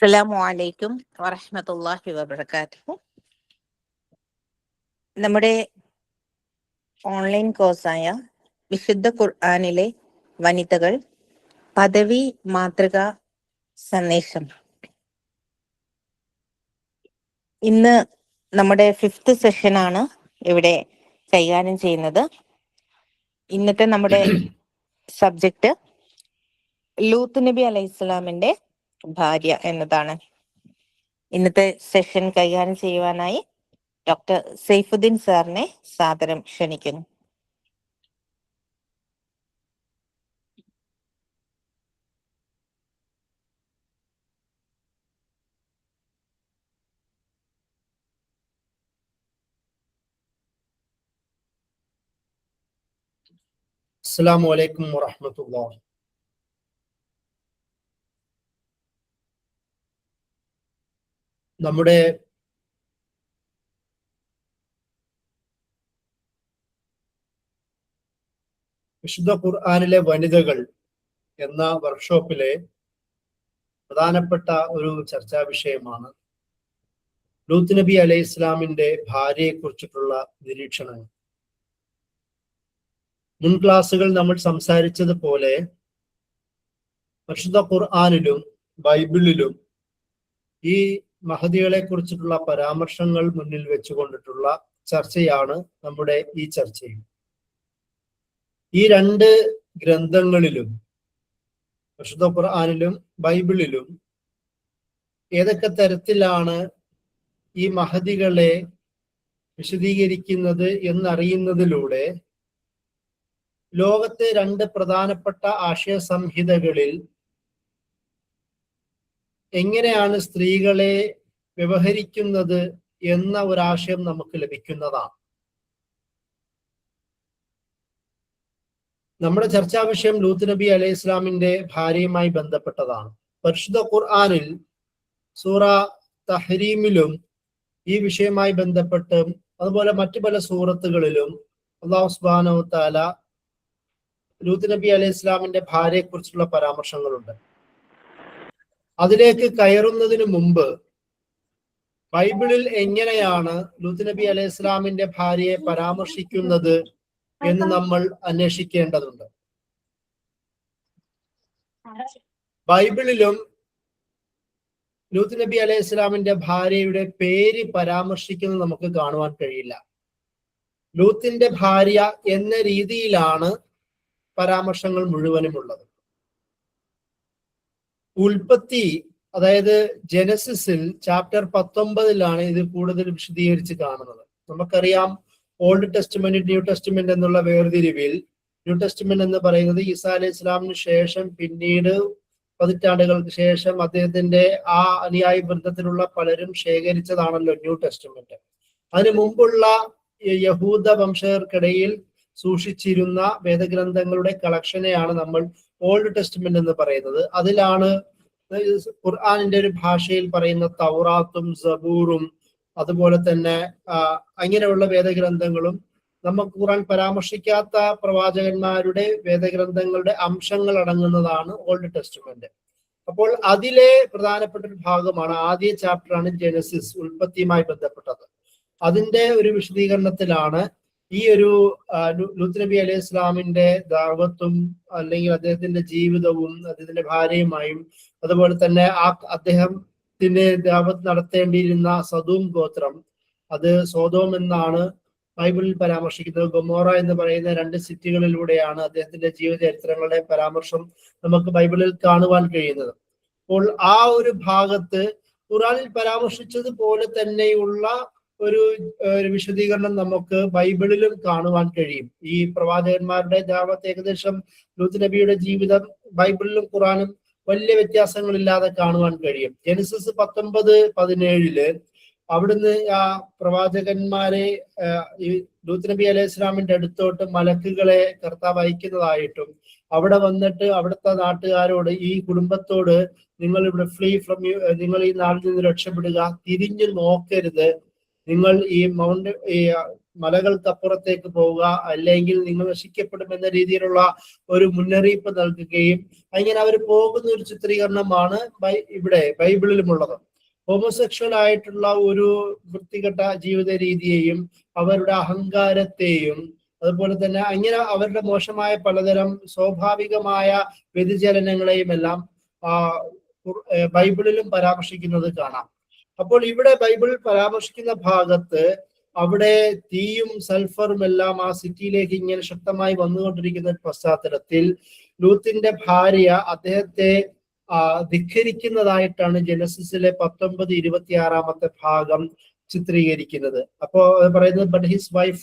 അസ്സലാമു അലൈക്കും വറഹ്മത്തുള്ളാഹി വബറകാതുഹു. നമ്മുടെ ഓൺലൈൻ കോഴ്സായ വിശുദ്ധ ഖുർആനിലെ വനിതകൾ പദവി മാതൃക സന്ദേശം ഇന്ന് നമ്മുടെ 5th സെഷനാണ് ഇവിടെ കൈകാര്യം ചെയ്യുന്നത്. ഇന്നത്തെ നമ്മുടെ സബ്ജക്റ്റ് ലൂത്ത് നബി അലൈഹിസ്സലാമിന്റെ ഭാര്യ എന്നതാണ്. ഇന്നത്തെ സെഷൻ കൈകാര്യം ചെയ്യുവാനായി ഡോക്ടർ സൈഫുദ്ദീൻ സാറിനെ സാദരം ക്ഷണിക്കുന്നു. അസ്സലാമു അലൈക്കും വറഹ്മത്തുള്ളാഹി. നമ്മുടെ വിശുദ്ധ ഖുർആനിലെ വനിതകൾ എന്ന വർക്ക്ഷോപ്പിലെ പ്രധാനപ്പെട്ട ഒരു ചർച്ചാ വിഷയമാണ് ലൂത്ത് നബി അലൈഹി ഇസ്ലാമിന്റെ ഭാര്യയെ കുറിച്ചിട്ടുള്ള നിരീക്ഷണങ്ങൾ. മുൻ ക്ലാസ്സുകൾ നമ്മൾ സംസാരിച്ചതുപോലെ പരിശുദ്ധ ഖുർആനിലും ബൈബിളിലും ഈ മഹദികളെ കുറിച്ചിട്ടുള്ള പരാമർശങ്ങൾ മുന്നിൽ വെച്ചുകൊണ്ടിട്ടുള്ള ചർച്ചയാണ് നമ്മുടെ ഈ ചർച്ചയിൽ. ഈ രണ്ട് ഗ്രന്ഥങ്ങളിലും പരിശുദ്ധ ഖുർആനിലും ബൈബിളിലും ഏതൊക്കെ തരത്തിലാണ് ഈ മഹദികളെ വിശദീകരിക്കുന്നത് എന്നറിയുന്നതിലൂടെ ലോകത്തെ രണ്ട് പ്രധാനപ്പെട്ട ആശയ സംഹിതകളിൽ എങ്ങനെയാണ് സ്ത്രീകളെ വ്യവഹരിക്കുന്നത് എന്ന ഒരാശയം നമുക്ക് ലഭിക്കുന്നതാണ്. നമ്മുടെ ചർച്ചാ വിഷയം ലൂത്ത് നബി അലൈഹി ഇസ്ലാമിന്റെ ഭാര്യയുമായി ബന്ധപ്പെട്ടതാണ്. പരിശുദ്ധ ഖുർആനിൽ സൂറ തഹ്രീമിലും ഈ വിഷയവുമായി ബന്ധപ്പെട്ട് അതുപോലെ മറ്റു പല സൂറത്തുകളിലും അല്ലാഹു സുബ്ഹാനഹു വ തആല ലൂത്ത് നബി അലൈഹി ഇസ്ലാമിന്റെ ഭാര്യയെ കുറിച്ചുള്ള പരാമർശങ്ങളുണ്ട്. അതിലേക്ക് കയറുന്നതിന് മുമ്പ് ബൈബിളിൽ എങ്ങനെയാണ് ലൂത്ത് നബി അലൈഹി ഇസ്ലാമിന്റെ ഭാര്യയെ പരാമർശിക്കുന്നത് എന്ന് നമ്മൾ അന്വേഷിക്കേണ്ടതുണ്ട്. ബൈബിളിലും ലൂത്ത് നബി അലൈഹി ഇസ്ലാമിന്റെ ഭാര്യയുടെ പേര് പരാമർശിക്കുന്നത് നമുക്ക് കാണുവാൻ കഴിയില്ല. ലൂത്തിന്റെ ഭാര്യ എന്ന രീതിയിലാണ് പരാമർശങ്ങൾ മുഴുവനുമുള്ളത്. ഉൽപ്പത്തി, അതായത് ജനസിസിൽ ചാപ്റ്റർ 19 ഇത് കൂടുതൽ വിശദീകരിച്ച് കാണുന്നത്. നമുക്കറിയാം, ഓൾഡ് ടെസ്റ്റ്മെന്റ് ന്യൂ ടെസ്റ്റ്മെന്റ് എന്നുള്ള വേർതിരിവിൽ ന്യൂ ടെസ്റ്റ്മെന്റ് എന്ന് പറയുന്നത് ഈസാ അലൈഹി ഇസ്ലാമിന് ശേഷം പിന്നീട് പതിറ്റാണ്ടുകൾക്ക് ശേഷം അദ്ദേഹത്തിന്റെ ആ അനുയായി വൃന്ദത്തിലുള്ള പലരും ശേഖരിച്ചതാണല്ലോ ന്യൂ ടെസ്റ്റ്മെന്റ്. അതിനു മുമ്പുള്ള യഹൂദ വംശജർക്കിടയിൽ സൂക്ഷിച്ചിരുന്ന വേദഗ്രന്ഥങ്ങളുടെ കളക്ഷനെയാണ് നമ്മൾ ഓൾഡ് ടെസ്റ്റ്മെന്റ് എന്ന് പറയുന്നത്. അതിലാണ് ഖുർആനിന്റെ ഒരു ഭാഷയിൽ പറയുന്ന തൗറാത്തും സബൂറും അതുപോലെ തന്നെ അങ്ങനെയുള്ള വേദഗ്രന്ഥങ്ങളും നമുക്ക് ഖുർആൻ പരാമർശിക്കാത്ത പ്രവാചകന്മാരുടെ വേദഗ്രന്ഥങ്ങളുടെ അംശങ്ങൾ അടങ്ങുന്നതാണ് ഓൾഡ് ടെസ്റ്റ്മെന്റ്. അപ്പോൾ അതിലെ പ്രധാനപ്പെട്ട ഒരു ഭാഗമാണ്, ആദ്യ ചാപ്റ്ററാണ് ജനസിസ്, ഉൽപ്പത്തിയുമായി ബന്ധപ്പെട്ടത്. അതിന്റെ ഒരു വിശദീകരണത്തിലാണ് ഈ ഒരു ലൂത്ത് നബി അലൈഹി ഇസ്ലാമിന്റെ ദാവത്തും അല്ലെങ്കിൽ അദ്ദേഹത്തിന്റെ ജീവിതവും അദ്ദേഹത്തിന്റെ ഭാര്യയുമായും അതുപോലെ തന്നെ അദ്ദേഹത്തിന് ദാവത്ത് നടത്തേണ്ടിയിരുന്ന സദൂം ഗോത്രം, അത് സോതോം എന്നാണ് ബൈബിളിൽ പരാമർശിക്കുന്നത്. ഗൊമോറ എന്ന് പറയുന്ന രണ്ട് സിറ്റികളിലൂടെയാണ് അദ്ദേഹത്തിന്റെ ജീവചരിത്രങ്ങളുടെ പരാമർശം നമുക്ക് ബൈബിളിൽ കാണുവാൻ കഴിയുന്നത്. അപ്പോൾ ആ ഒരു ഭാഗത്ത് ഖുർആനിൽ പരാമർശിച്ചതുപോലെ തന്നെയുള്ള ഒരു വിശദീകരണം നമുക്ക് ബൈബിളിലും കാണുവാൻ കഴിയും. ഈ പ്രവാചകന്മാരുടെ ദാവത്ത് ഏകദേശം ലൂത്ത് നബിയുടെ ജീവിതം ബൈബിളിലും ഖുർആനും വലിയ വ്യത്യാസങ്ങളില്ലാതെ കാണുവാൻ കഴിയും. ജനസിസ് 19:17 അവിടുന്ന് ആ പ്രവാചകന്മാരെ ഈ ലൂത്ത് നബി അലൈഹി ഇസ്ലാമിന്റെ അടുത്തോട്ട് മലക്കുകളെ കർത്താവ് അയക്കുന്നതായിട്ടും അവിടെ വന്നിട്ട് അവിടുത്തെ നാട്ടുകാരോട്, ഈ കുടുംബത്തോട്, നിങ്ങൾ ഇവിടെ നിങ്ങൾ ഈ നാട്ടിൽ നിന്ന് രക്ഷപ്പെടുക, തിരിഞ്ഞു നോക്കരുത്, നിങ്ങൾ ഈ മലകൾക്കപ്പുറത്തേക്ക് പോവുക, അല്ലെങ്കിൽ നിങ്ങൾ നശിക്കപ്പെടുമെന്ന രീതിയിലുള്ള ഒരു മുന്നറിയിപ്പ് നൽകുകയും അങ്ങനെ അവർ പോകുന്ന ഒരു ചിത്രീകരണമാണ് ഇവിടെ ബൈബിളിലുമുള്ളത്. ഹോമോസെക്ഷൽ ആയിട്ടുള്ള ഒരു വൃത്തികെട്ട ജീവിത രീതിയെയും അവരുടെ അഹങ്കാരത്തെയും അതുപോലെ തന്നെ അങ്ങനെ അവരുടെ മോശമായ പലതരം സ്വാഭാവികമായ വ്യതിചലനങ്ങളെയും എല്ലാം ബൈബിളിലും പരാമർശിക്കുന്നത് കാണാം. അപ്പോൾ ഇവിടെ ബൈബിളിൽ പരാമർശിക്കുന്ന ഭാഗത്ത് അവിടെ തീയും സൾഫറും എല്ലാം ആ സിറ്റിയിലേക്ക് ഇങ്ങനെ ശക്തമായി വന്നുകൊണ്ടിരിക്കുന്ന പശ്ചാത്തലത്തിൽ ലൂത്തിന്റെ ഭാര്യ അദ്ദേഹത്തെ ധിക്കരിക്കുന്നതായിട്ടാണ് ജനസിസിലെ 19:26 ഭാഗം ചിത്രീകരിക്കുന്നത്. അപ്പോ പറയുന്നത്, but his wife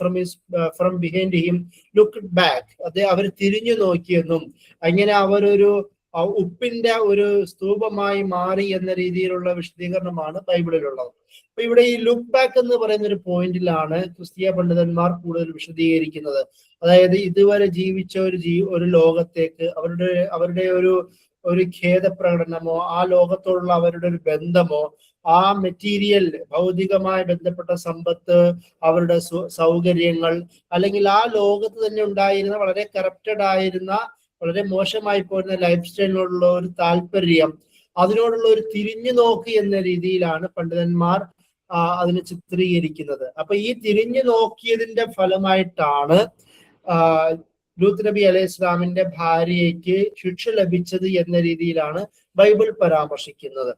from behind him looked back, അവർ തിരിഞ്ഞു നോക്കിയെന്നും അങ്ങനെ അവരൊരു ഉപ്പിന്റെ ഒരു സ്തൂപമായി മാറി എന്ന രീതിയിലുള്ള വിശദീകരണമാണ് ബൈബിളിലുള്ളത്. അപ്പൊ ഇവിടെ ഈ ലുക്ക് ബാക്ക് എന്ന് പറയുന്ന ഒരു പോയിന്റിലാണ് ക്രിസ്തീയ പണ്ഡിതന്മാർ കൂടുതൽ വിശദീകരിക്കുന്നത്. അതായത് ഇതുവരെ ജീവിച്ച ഒരു ലോകത്തേക്ക് അവരുടെ ഒരു ഖേദപ്രകടനമോ ആ ലോകത്തോടുള്ള അവരുടെ ഒരു ബന്ധമോ ആ മെറ്റീരിയൽ ഭൗതികമായി ബന്ധപ്പെട്ട സമ്പത്ത്, അവരുടെ സൗകര്യങ്ങൾ, അല്ലെങ്കിൽ ആ ലോകത്ത് തന്നെ ഉണ്ടായിരുന്ന വളരെ കറപ്റ്റഡ് ആയിരുന്ന വളരെ മോശമായി പോരുന്ന ലൈഫ് സ്റ്റൈലിനോടുള്ള ഒരു താല്പര്യം, അതിനോടുള്ള ഒരു തിരിഞ്ഞു നോക്ക് എന്ന രീതിയിലാണ് പണ്ഡിതന്മാർ അതിനെ ചിത്രീകരിക്കുന്നത്. അപ്പൊ ഈ തിരിഞ്ഞു നോക്കിയതിന്റെ ഫലമായിട്ടാണ് ലൂത്ത് നബി അലൈഹി ഇസ്ലാമിന്റെ ഭാര്യയ്ക്ക് ശിക്ഷ ലഭിച്ചത് എന്ന രീതിയിലാണ് ബൈബിൾ പരാമർശിക്കുന്നത്.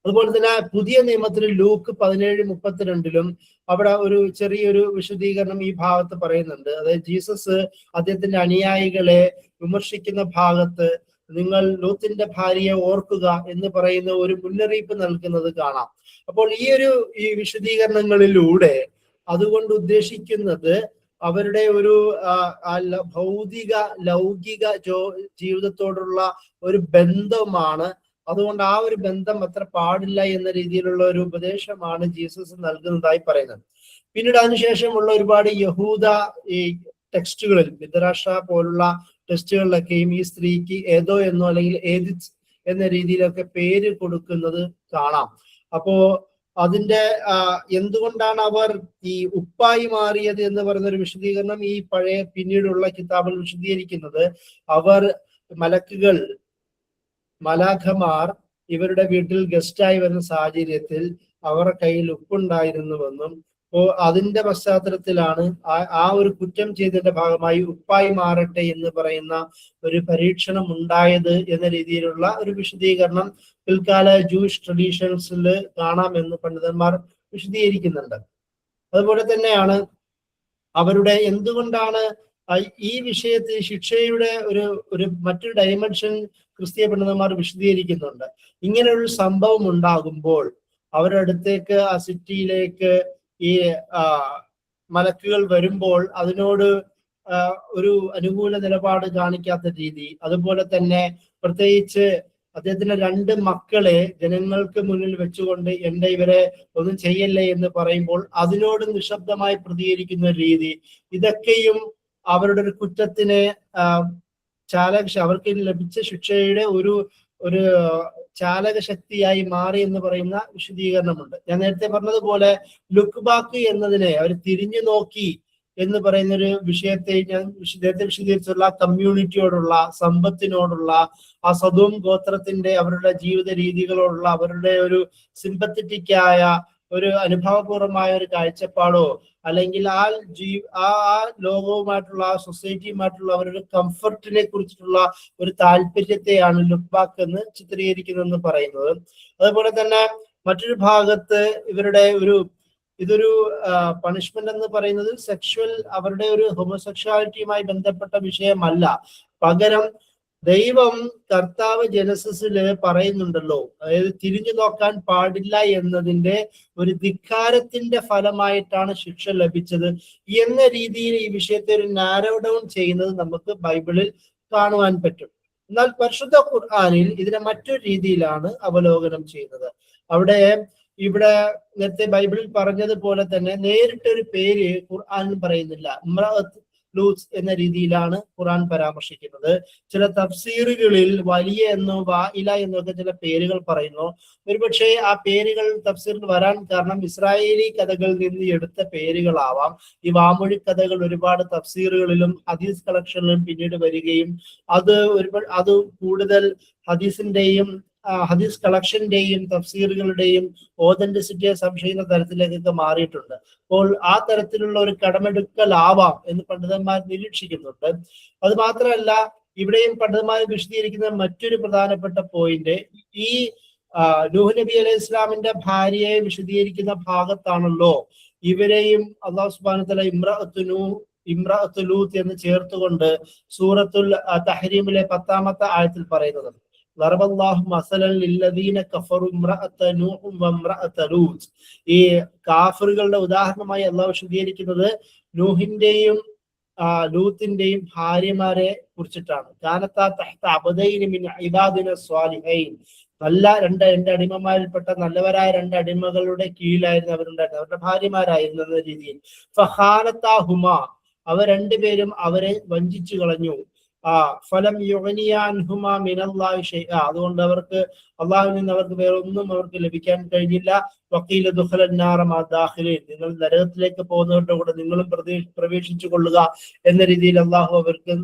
അതുപോലെ തന്നെ പുതിയ നിയമത്തിൽ ലൂക്ക് 17:32 അവിടെ ഒരു ചെറിയൊരു വിശദീകരണം ഈ ഭാഗത്ത് പറയുന്നുണ്ട്. അതായത് ജീസസ് അദ്ദേഹത്തിന്റെ അനുയായികളെ വിമർശിക്കുന്ന ഭാഗത്ത് നിങ്ങൾ ലൂത്തിന്റെ ഭാര്യയെ ഓർക്കുക എന്ന് പറയുന്ന ഒരു മുന്നറിയിപ്പ് നൽകുന്നത് കാണാം. അപ്പോൾ ഈ വിശദീകരണങ്ങളിലൂടെ അതുകൊണ്ട് ഉദ്ദേശിക്കുന്നത് അവരുടെ ഒരു ഭൗതിക ലൗകിക ജീവിതത്തോടുള്ള ഒരു ബന്ധമാണ്. അതുകൊണ്ട് ആ ഒരു ബന്ധം അത്ര പാടില്ല എന്ന രീതിയിലുള്ള ഒരു ഉപദേശമാണ് ജീസസ് നൽകുന്നതായി പറയുന്നത്. പിന്നീട് അതിനുശേഷമുള്ള ഒരുപാട് യഹൂദ ഈ ടെക്സ്റ്റുകളിൽ, മിദ്രാഷ പോലുള്ള ടെക്സ്റ്റുകളിലൊക്കെയും ഈ സ്ത്രീക്ക് ഏതോ എന്നോ അല്ലെങ്കിൽ ഏദിച്ച് എന്ന രീതിയിലൊക്കെ പേര് കൊടുക്കുന്നത് കാണാം. അപ്പോ അതിന്റെ എന്തുകൊണ്ടാണ് അവർ ഈ ഉപ്പായി മാറിയത് എന്ന് പറയുന്ന ഒരു വിശദീകരണം ഈ പിന്നീടുള്ള കിതാബിൽ വിശദീകരിക്കുന്നത്, അവർ മലാഖമാർ ഇവരുടെ വീട്ടിൽ ഗസ്റ്റായി വരുന്ന സാഹചര്യത്തിൽ അവരുടെ കയ്യിൽ ഉപ്പുണ്ടായിരുന്നുവെന്നും അതിന്റെ പശ്ചാത്തലത്തിലാണ് ആ ഒരു കുറ്റം ചെയ്തതിന്റെ ഭാഗമായി ഉപ്പായി മാറട്ടെ എന്ന് പറയുന്ന ഒരു പരീക്ഷണം ഉണ്ടായത് എന്ന രീതിയിലുള്ള ഒരു വിശദീകരണം പിൽക്കാല ജൂയിഷ് ട്രഡീഷൻസിൽ കാണാമെന്ന് പണ്ഡിതന്മാർ വിശദീകരിക്കുന്നുണ്ട്. അതുപോലെ തന്നെയാണ് അവരുടെ എന്തുകൊണ്ടാണ് ഈ വിഷയത്തിൽ ശിക്ഷയുടെ ഒരു മറ്റൊരു ഡയമെൻഷൻ ക്രിസ്തീയ പണ്ഡിതന്മാർ വിശദീകരിക്കുന്നുണ്ട്. ഇങ്ങനെ ഒരു സംഭവം ഉണ്ടാകുമ്പോൾ അവരുടെ അടുത്തേക്ക് ആ സിറ്റിയിലേക്ക് ഈ മലക്കുകൾ വരുമ്പോൾ അതിനോട് ഒരു അനുകൂല നിലപാട് കാണിക്കാത്ത രീതി, അതുപോലെ തന്നെ പ്രത്യേകിച്ച് അദ്ദേഹത്തിന്റെ 2 മക്കളെ ജനങ്ങൾക്ക് മുന്നിൽ വെച്ചുകൊണ്ട് ഇവരെ ഒന്നും ചെയ്യല്ലേ എന്ന് പറയുമ്പോൾ അതിനോട് നിശബ്ദമായി പ്രതികരിക്കുന്ന രീതി, ഇതൊക്കെയും അവരുടെ ഒരു കുറ്റത്തിനെ അവർക്ക് ലഭിച്ച ശിക്ഷയുടെ ഒരു ചാലക ശക്തിയായി മാറി എന്ന് പറയുന്ന വിശദീകരണമുണ്ട്. ഞാൻ നേരത്തെ പറഞ്ഞതുപോലെ ലുക്ക് ബാക്ക് എന്നതിനെ അവർ തിരിഞ്ഞു നോക്കി എന്ന് പറയുന്ന ഒരു വിഷയത്തെ ഞാൻ നേരത്തെ വിശദീകരിച്ചുള്ള കമ്മ്യൂണിറ്റിയോടുള്ള, സമ്പത്തിനോടുള്ള, ആ സദോം ഗോത്രത്തിന്റെ അവരുടെ ജീവിത രീതികളോടുള്ള അവരുടെ ഒരു സിമ്പത്തറ്റിക്കായ ഒരു അനുഭവപൂർവമായ ഒരു കാഴ്ചപ്പാടോ അല്ലെങ്കിൽ ആ ലോകവുമായിട്ടുള്ള ആ സൊസൈറ്റിയുമായിട്ടുള്ള അവരുടെ കംഫർട്ടിനെ കുറിച്ചിട്ടുള്ള ഒരു താല്പര്യത്തെയാണ് ലുക്ക് ബാക്ക് എന്ന് ചിത്രീകരിക്കുന്നതെന്ന് പറയുന്നത്. അതുപോലെ തന്നെ മറ്റൊരു ഭാഗത്ത് ഇതൊരു പണിഷ്മെന്റ് എന്ന് പറയുന്നത് അവരുടെ ഒരു ഹോമോസെക്ഷുവാലിറ്റിയുമായി ബന്ധപ്പെട്ട വിഷയമല്ല. പകരം ദൈവം കർത്താവ് ജനസിസില് പറയുന്നുണ്ടല്ലോ, അതായത് തിരിഞ്ഞു നോക്കാൻ പാടില്ല എന്നതിന്റെ ഒരു ധിക്കാരത്തിന്റെ ഫലമായിട്ടാണ് ശിക്ഷ ലഭിച്ചത് എന്ന രീതിയിൽ ഈ വിഷയത്തെ ഒരു നാരോ ഡൗൺ ചെയ്യുന്നത് നമുക്ക് ബൈബിളിൽ കാണുവാൻ പറ്റും. എന്നാൽ പരിശുദ്ധ ഖുർആനിൽ ഇതിനെ മറ്റൊരു രീതിയിലാണ് അവലോകനം ചെയ്യുന്നത്. ഇവിടെ നേരത്തെ ബൈബിളിൽ പറഞ്ഞതുപോലെ തന്നെ നേരിട്ടൊരു പേര് ഖുർആനിൽ പറയുന്നില്ല. ലൂത്ത് എന്ന രീതിയിലാണ് ഖുർആൻ പരാമർശിക്കുന്നത്. ചില തഫ്സീറുകളിൽ വലിയ എന്നോ വായില എന്നൊക്കെ ചില പേരുകൾ പറയുന്നു. ഒരുപക്ഷെ ആ പേരുകൾ തഫ്സീറിൽ വരാൻ കാരണം ഇസ്രായേലി കഥകളിൽ നിന്ന് എടുത്ത പേരുകളാവാം. ഈ വാമൊഴി കഥകൾ ഒരുപാട് തഫ്സീറുകളിലും ഹദീസ് കളക്ഷനിലും പിന്നീട് വരികയും അത് കൂടുതൽ ഹദീസിന്റെയും ഹദീസ് കളക്ഷന്റെയും തഫ്സീറുകളുടെയും ഓതന്റിസിറ്റിയെ സംശയിക്കുന്ന തരത്തിലേക്കൊക്കെ മാറിയിട്ടുണ്ട്. അപ്പോൾ ആ തരത്തിലുള്ള ഒരു കടമെടുക്കലാവാം എന്ന് പണ്ഡിതന്മാർ നിരീക്ഷിക്കുന്നുണ്ട്. അത് മാത്രമല്ല, ഇവിടെയും പണ്ഡിതന്മാർ വിശദീകരിക്കുന്ന മറ്റൊരു പ്രധാനപ്പെട്ട പോയിന്റ്, ഈ നൂഹ് നബി അലൈഹി ഇസ്ലാമിന്റെ ഭാര്യയെ വിശദീകരിക്കുന്ന ഭാഗത്താണല്ലോ ഇവരെയും അല്ലാഹു സുബ്ഹാനഹു വ തആല ഇമ്രഅത്തു ലൂത്ത് എന്ന് ചേർത്തുകൊണ്ട് സൂറത്തുൽ തഹ്രീമിലെ 10-ാമത്തെ ആയത്തിൽ പറയുന്നത്. ളറബല്ലാഹു മസലൻ ലില്ലദീന കഫറു ഇംറഅത നൂഹ് വഇംറഅത ലൂത്ത്. ഈ കാഫിറുകളുടെ ഉദാഹരണമായി അല്ലാഹു വിശദീകരിക്കുന്നത് നൂഹിന്റെയും ലൂത്തിന്റെയും ഭാര്യമാരെ കുറിച്ചിട്ടാണ്. കാനത്താ തഹ്ത അബദൈനി മിൻ ഇബാദിന സ്വാലിഹൈൻ. നല്ല രണ്ട് അടിമമാരിൽപ്പെട്ട നല്ലവരായ 2 അടിമകളുടെ കീഴിലായിരുന്നു അവരുണ്ടായിരുന്നത്, അവരുടെ ഭാര്യമാരായിരുന്നു എന്ന രീതിയിൽ. ഫഖാനത്താഹുമാ, അവർ രണ്ടുപേരും അവരെ വഞ്ചിച്ചു കളഞ്ഞു. ഫലം യുഗ്നിയാൻഹുമാ മിനല്ലാഹി ഷൈഅ, അതുകൊണ്ട് അവർക്ക് അള്ളാഹുവിൽ നിന്ന് അവർക്ക് വേറെ ഒന്നും അവർക്ക് ലഭിക്കാൻ കഴിഞ്ഞില്ല. വഖീല ദുഖലൻ നാറ മാ ദാഖിലീൻ, നിങ്ങൾ നരകത്തിലേക്ക് പോകുന്നവരുടെ കൂടെ നിങ്ങളും പ്രവേശിച്ചു കൊള്ളുക എന്ന രീതിയിൽ അള്ളാഹു അവർക്ക്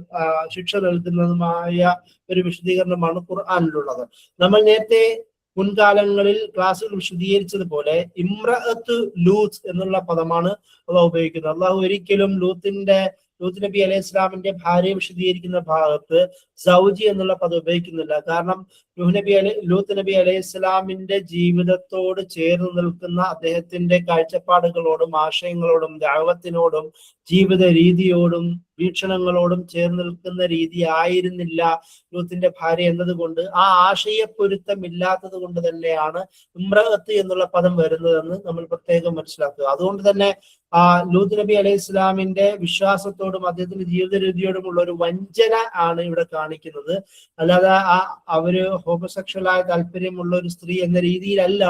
ശിക്ഷ നൽകുന്നതുമായ ഒരു വിശദീകരണമാണ് ഖുർആനിലുള്ളത്. നമ്മൾ നേരത്തെ മുൻകാലങ്ങളിൽ ക്ലാസ്സുകൾ വിശദീകരിച്ചതുപോലെ ഇമ്രഅത്ത് ലൂത്ത് എന്നുള്ള പദമാണ് അള്ളാഹു ഉപയോഗിക്കുന്നത്. അള്ളാഹു ഒരിക്കലും ലൂത്ത് നബി അലൈഹി ഇസ്ലാമിന്റെ ഭാര്യയെ വിശദീകരിക്കുന്ന ഭാഗത്ത് സൗജി എന്നുള്ള പദം ഉപയോഗിക്കുന്നില്ല. കാരണം ലൂത്ത് നബി അലൈഹി ഇസ്ലാമിന്റെ ജീവിതത്തോട് ചേർന്ന് നിൽക്കുന്ന അദ്ദേഹത്തിന്റെ കാഴ്ചപ്പാടുകളോടും ആശയങ്ങളോടും ദഅവത്തിനോടും ജീവിത രീതിയോടും വീക്ഷണങ്ങളോടും ചേർന്ന് നിൽക്കുന്ന രീതി ആയിരുന്നില്ല ലൂത്തിന്റെ ഭാര്യ എന്നതുകൊണ്ട്, ആ ആശയപ്പൊരുത്തമില്ലാത്തത് കൊണ്ട് തന്നെയാണ് ഇമ്രഅത്ത് എന്നുള്ള പദം വരുന്നതെന്ന് നമ്മൾ പ്രത്യേകം മനസ്സിലാക്കുക. അതുകൊണ്ട് തന്നെ ലൂത്ത് നബി അലൈഹി ഇസ്ലാമിന്റെ വിശ്വാസത്തോടും അദ്ദേഹത്തിന്റെ ജീവിത രീതിയോടുമുള്ള ഒരു വഞ്ചന ആണ് ഇവിടെ കാണിക്കുന്നത്. അല്ലാതെ അവര് ഹോമോസെക്ഷലായ താല്പര്യമുള്ള ഒരു സ്ത്രീ എന്ന രീതിയിലല്ല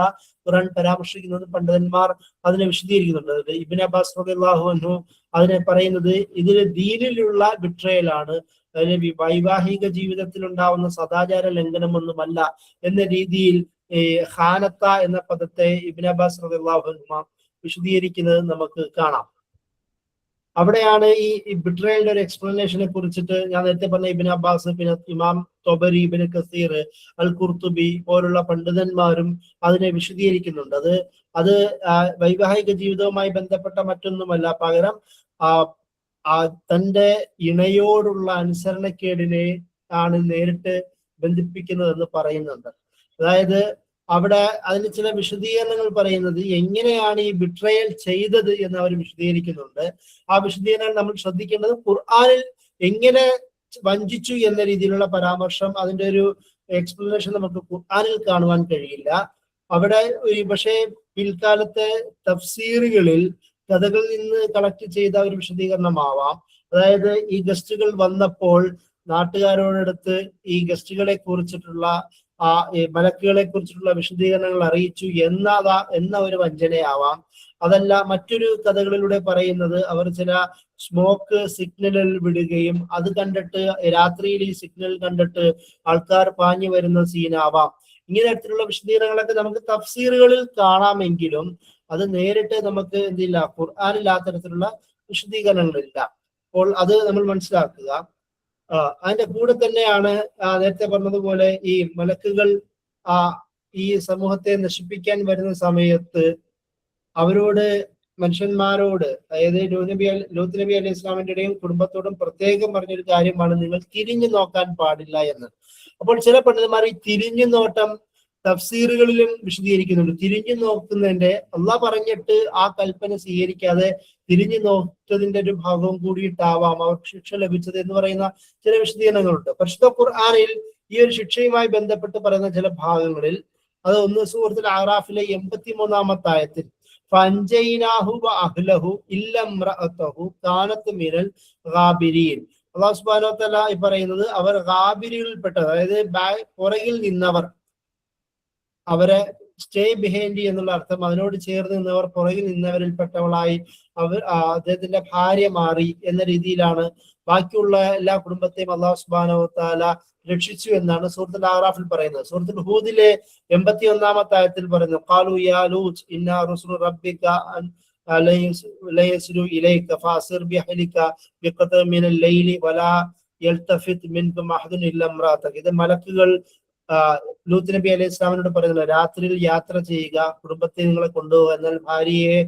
ഖുർആൻ പരാമർശിക്കുന്നത്. പണ്ഡിതന്മാർ അതിനെ വിശദീകരിക്കുന്നുണ്ട്. ഇബ്നു അബ്ബാസ് റളിയല്ലാഹു അൻഹു അതിനെ പറയുന്നത് ഇതിൽ ദീനിലുള്ള ബിട്രയലാണ്, അതിന് വൈവാഹിക ജീവിതത്തിൽ ഉണ്ടാവുന്ന സദാചാര ലംഘനമൊന്നുമല്ല എന്ന രീതിയിൽ ഖാനത്ത എന്ന പദത്തെ ഇബ്നു അബ്ബാസ് റളിയല്ലാഹു അൻഹു വിശദീകരിക്കുന്നത് നമുക്ക് കാണാം. അവിടെയാണ് ഈ ബിട്രയലിന്റെ ഒരു എക്സ്പ്ലനേഷനെ കുറിച്ചിട്ട് ഞാൻ നേരത്തെ പറഞ്ഞ ഇബ്നു അബ്ബാസ്, പിന്നെ ഇമാം തൊബരി, ഇബ്നു കസീർ, അൽ ഖുർത്തുബി പോലുള്ള പണ്ഡിതന്മാരും അതിനെ വിശദീകരിക്കുന്നുണ്ട്. അത് വൈവാഹിക ജീവിതവുമായി ബന്ധപ്പെട്ട മറ്റൊന്നുമല്ല, പകരം തന്റെ ഇണയോടുള്ള അനുസരണക്കേടിനെ ആണ് നേരിട്ട് ബന്ധിപ്പിക്കുന്നതെന്ന് പറയുന്നുണ്ട്. അതായത് അവിടെ അതിന് ചില വിശദീകരണങ്ങൾ പറയുന്നത് എങ്ങനെയാണ് ഈ ബിട്രയൽ ചെയ്തത് എന്ന് അവർ വിശദീകരിക്കുന്നുണ്ട്. ആ വിശദീകരണം നമ്മൾ ശ്രദ്ധിക്കേണ്ടത് ഖുർആനിൽ എങ്ങനെ വഞ്ചിച്ചു എന്ന രീതിയിലുള്ള പരാമർശം, അതിന്റെ ഒരു എക്സ്പ്ലനേഷൻ നമുക്ക് ഖുർആനിൽ കാണുവാൻ കഴിയില്ല. അവിടെ പക്ഷേ പിൽക്കാലത്തെ തഫ്സീറുകളിൽ കഥകളിൽ നിന്ന് കളക്ട് ചെയ്ത ഒരു വിശദീകരണമാവാം. അതായത് ഈ ഗസ്റ്റുകൾ വന്നപ്പോൾ നാട്ടുകാരോടടുത്ത് ഈ ഗസ്റ്റുകളെ കുറിച്ചിട്ടുള്ള മലക്കുകളെ കുറിച്ചിട്ടുള്ള വിശദീകരണങ്ങൾ അറിയിച്ചു എന്ന ഒരു വഞ്ചനയാവാം. അതല്ല, മറ്റൊരു കഥകളിലൂടെ പറയുന്നത് അവർ ചില സ്മോക്ക് സിഗ്നലുകൾ വിടുകയും അത് കണ്ടിട്ട് രാത്രിയിൽ ഈ സിഗ്നൽ കണ്ടിട്ട് ആൾക്കാർ പാഞ്ഞു വരുന്ന സീനാവാം. ഇങ്ങനെയുള്ള വിശദീകരണങ്ങളൊക്കെ നമുക്ക് തഫ്സീറുകളിൽ കാണാമെങ്കിലും അത് നേരിട്ട് നമുക്ക് എന്തില്ല, ഖുർആനിൽ ആ തരത്തിലുള്ള വിശദീകരണങ്ങളില്ല. അപ്പോൾ അത് നമ്മൾ മനസ്സിലാക്കുക. അതിന്റെ കൂടെ തന്നെയാണ് നേരത്തെ പറഞ്ഞതുപോലെ ഈ മലക്കുകൾ ഈ സമൂഹത്തെ നശിപ്പിക്കാൻ വരുന്ന സമയത്ത് അവരോട്, മനുഷ്യന്മാരോട്, അതായത് ലൂത്ത് നബി അലൈഹി ഇസ്ലാമിന്റെയും കുടുംബത്തോടും പ്രത്യേകം പറഞ്ഞൊരു കാര്യമാണ് നിങ്ങൾ തിരിഞ്ഞു നോക്കാൻ പാടില്ല എന്ന്. അപ്പോൾ ചില പണ്ഡിതന്മാർ ഈ തിരിഞ്ഞു നോട്ടം തഫ്സീറുകളിലും വിശദീകരിക്കുന്നുണ്ട്. തിരിഞ്ഞു നോക്കുന്നതിന്റെ അള്ളാഹ് പറഞ്ഞിട്ട് ആ കൽപ്പന സ്വീകരിക്കാതെ തിരിഞ്ഞു നോക്കിയതിന്റെ ഒരു ഭാഗവും കൂടിയിട്ടാവാം അവർക്ക് ശിക്ഷ ലഭിച്ചത് എന്ന് പറയുന്ന ചില വിശദീകരണങ്ങളുണ്ട്. പരിശുദ്ധ ഖുർആനിൽ ഈ ഒരു ശിക്ഷയുമായി ബന്ധപ്പെട്ട് പറയുന്ന ചില ഭാഗങ്ങളിൽ, അത് ഒന്ന് സൂറത്തുൽ അറാഫിലെ 83-ാമത്തെ ആയത്തിൽ ഫൻജൈനാഹു വഅഹ്ലഹു ഇല്ലാ ഇംറഅതഹു കാനത് മിനൽ ഗാബിരീൻ. അല്ലാഹു സുബ്ഹാനഹു വ തആല ഈ പറയുന്നത് അവർ ഗാബിരികളിൽപ്പെട്ട, അതായത് പുറകിൽ നിന്നവർ, അവരെ സ്റ്റേ ബിഹൈൻഡ് എന്നുള്ള അർത്ഥം, അതിനോട് ചേർന്ന് നിന്നവർ, പുറകിൽ നിന്നവരിൽപ്പെട്ടവളായി അദ്ദേഹത്തിന്റെ ഭാര്യ മാറി എന്ന രീതിയിലാണ് ബാക്കിയുള്ള എല്ലാ കുടുംബത്തെയും അള്ളാഹു സുബ്ഹാനഹു വ തആല രക്ഷിച്ചു എന്നാണ് സൂറത്തുൽ അഅറാഫിൽ പറയുന്നത്. സൂറത്തുൽ ഹൂദിലെ 81-ാമത്തെ ആയത്തിൽ പറയുന്നു, ഖാലു യാ ലൂത്ത് ഇന്നാ റസൂലു റബ്ബിക ലയസ്ലു ഇലൈക ഫഅസിർ ബിഅഹ്ലിക ബിഖത്ഇ മിനൽ ലൈലി വലാ യൽതഫിത് മിൻകും അഹദുൻ ഇല്ലാ ഇംറഅതക. ഇത് മലക്കുകൾ ലൂത്ത് നബി അലൈഹി ഇസ്ലാമിനോട് പറയുന്നത്, രാത്രിയിൽ യാത്ര ചെയ്യുക, കുടുംബത്തെ നിങ്ങളെ കൊണ്ടുപോകുക, എന്നാൽ ഭാര്യയെ